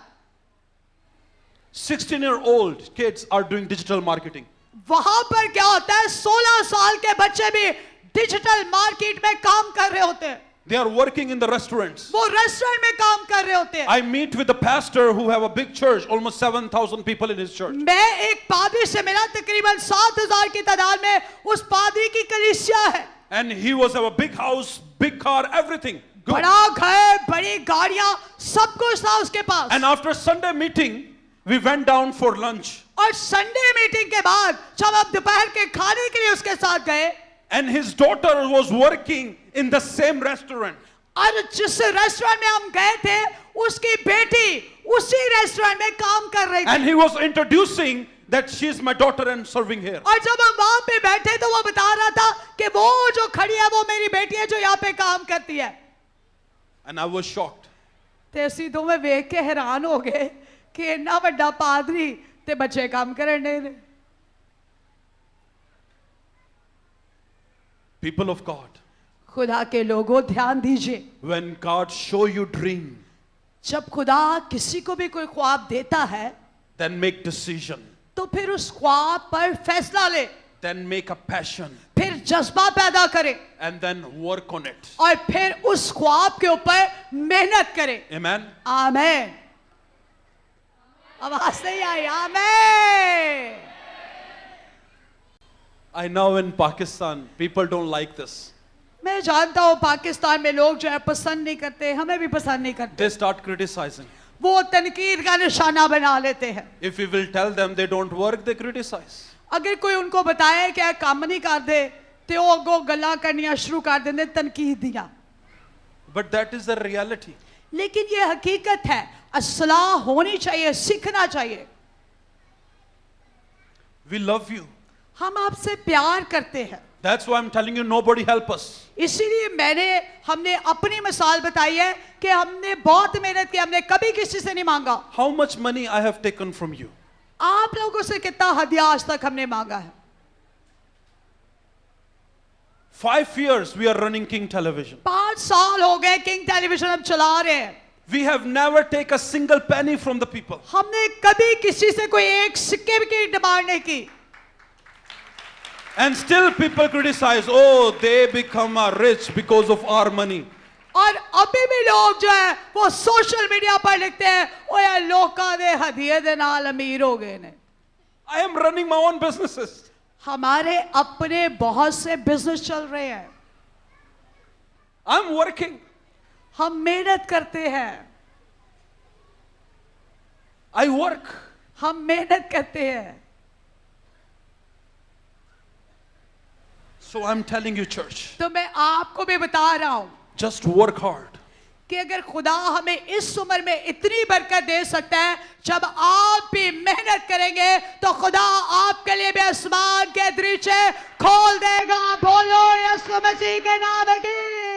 Speaker 2: 16-year-old kids are doing digital marketing.
Speaker 3: वहां पर क्या होता है, 16 साल के बच्चे भी डिजिटल मार्केट में काम कर रहे होते हैं,
Speaker 2: They are working in the restaurants.
Speaker 3: वो रेस्टोरेंट में काम कर रहे होते हैं।
Speaker 2: I meet with a pastor who have a big church, almost 7,000 people in his church.
Speaker 3: मैं एक पादरी से मिला, तकरीबन 7,000 की तादाद में उस पादरी की कलीसिया है,
Speaker 2: And he was have a big house, big car, everything. Good.
Speaker 3: बड़ा घर, बड़ी गाड़ियां, सब कुछ था उसके पास।
Speaker 2: And after Sunday meeting, we went down for lunch.
Speaker 3: और संडे मीटिंग के बाद जब हम दोपहर के खाने के लिए उसके साथ गए,
Speaker 2: And his daughter was working in the same restaurant.
Speaker 3: और जिस रेस्टोरेंट में हम गए थे उसकी बेटी उसी रेस्टोरेंट में काम कर रही
Speaker 2: And
Speaker 3: थी।
Speaker 2: he was introducing that she is my daughter and serving here.
Speaker 3: और जब हम वहां पे बैठे तो वो बता रहा था कि वो जो खड़ी है वो मेरी बेटी है जो यहाँ पे काम करती है।
Speaker 2: And I was shocked.
Speaker 3: ते असी दोवें वेख के हैरान हो गए कि इन्ना बड़ा पादरी ते बच्चे काम करने ने।
Speaker 2: People of God,
Speaker 3: खुदा के लोगों ध्यान दीजिए,
Speaker 2: when God show you dream,
Speaker 3: जब खुदा किसी को भी कोई ख्वाब देता है
Speaker 2: then make decision,
Speaker 3: तो फिर उस ख्वाब पर फैसला ले,
Speaker 2: then make a passion,
Speaker 3: फिर जज्बा पैदा करे
Speaker 2: and then work on it.
Speaker 3: और फिर उस ख्वाब के ऊपर मेहनत करे।
Speaker 2: Amen.
Speaker 3: आमेन। आवाज नहीं आई, आमेन।
Speaker 2: I know in Pakistan, people don't like this.
Speaker 3: मैं जानता हूँ पाकिस्तान में लोग जो है पसंद नहीं करते, हमें भी पसंद नहीं करते,
Speaker 2: They start criticizing.
Speaker 3: वो तनकीद का निशाना बना लेते हैं।
Speaker 2: If we will tell them they don't work, they criticize.
Speaker 3: अगर कोई उनको बताए कि काम नहीं कर दे तो वो अगों गल्लां करनियां शुरू कर देंगे, तनकीद दियां।
Speaker 2: But that is the reality.
Speaker 3: लेकिन ये हकीकत है, असलाह होनी चाहिए, सीखना चाहिए।
Speaker 2: We love you.
Speaker 3: हम आपसे प्यार करते हैं,
Speaker 2: That's why I'm telling you, nobody help us.
Speaker 3: इसीलिए हमने अपनी मिसाल बताई है कि हमने बहुत मेहनत की, हमने कभी किसी से नहीं मांगा।
Speaker 2: How much money I have taken from you?
Speaker 3: आप लोगों से कितना हदिया आज तक हमने मांगा है?
Speaker 2: 5 years we are running King Television.
Speaker 3: 5 साल हो गए किंग टेलीविजन हम चला रहे हैं।
Speaker 2: We have never taken a single penny from the people.
Speaker 3: हमने कभी किसी से कोई एक सिक्के की डिमांड नहीं की।
Speaker 2: And still people criticize, oh, they become rich because of our money.
Speaker 3: और अभी भी लोग जो है वो सोशल मीडिया पर लिखते हैं, ओ यार लोका दे हदिये दे नाल अमीर हो गए ने।
Speaker 2: I am running my own businesses.
Speaker 3: हमारे अपने बहुत से बिजनेस चल रहे हैं,
Speaker 2: I'm working.
Speaker 3: हम मेहनत करते हैं।
Speaker 2: I work.
Speaker 3: हम मेहनत करते हैं.
Speaker 2: So I'm telling you, church,
Speaker 3: तो मैं आपको भी बता रहा हूं
Speaker 2: just work hard.
Speaker 3: कि अगर खुदा हमें इस उम्र में इतनी बरकत दे सकता है, जब आप भी मेहनत करेंगे तो खुदा आपके लिए भी आसमान के दृश्य खोल देगा. बोलो यीशु मसीह के नाम की.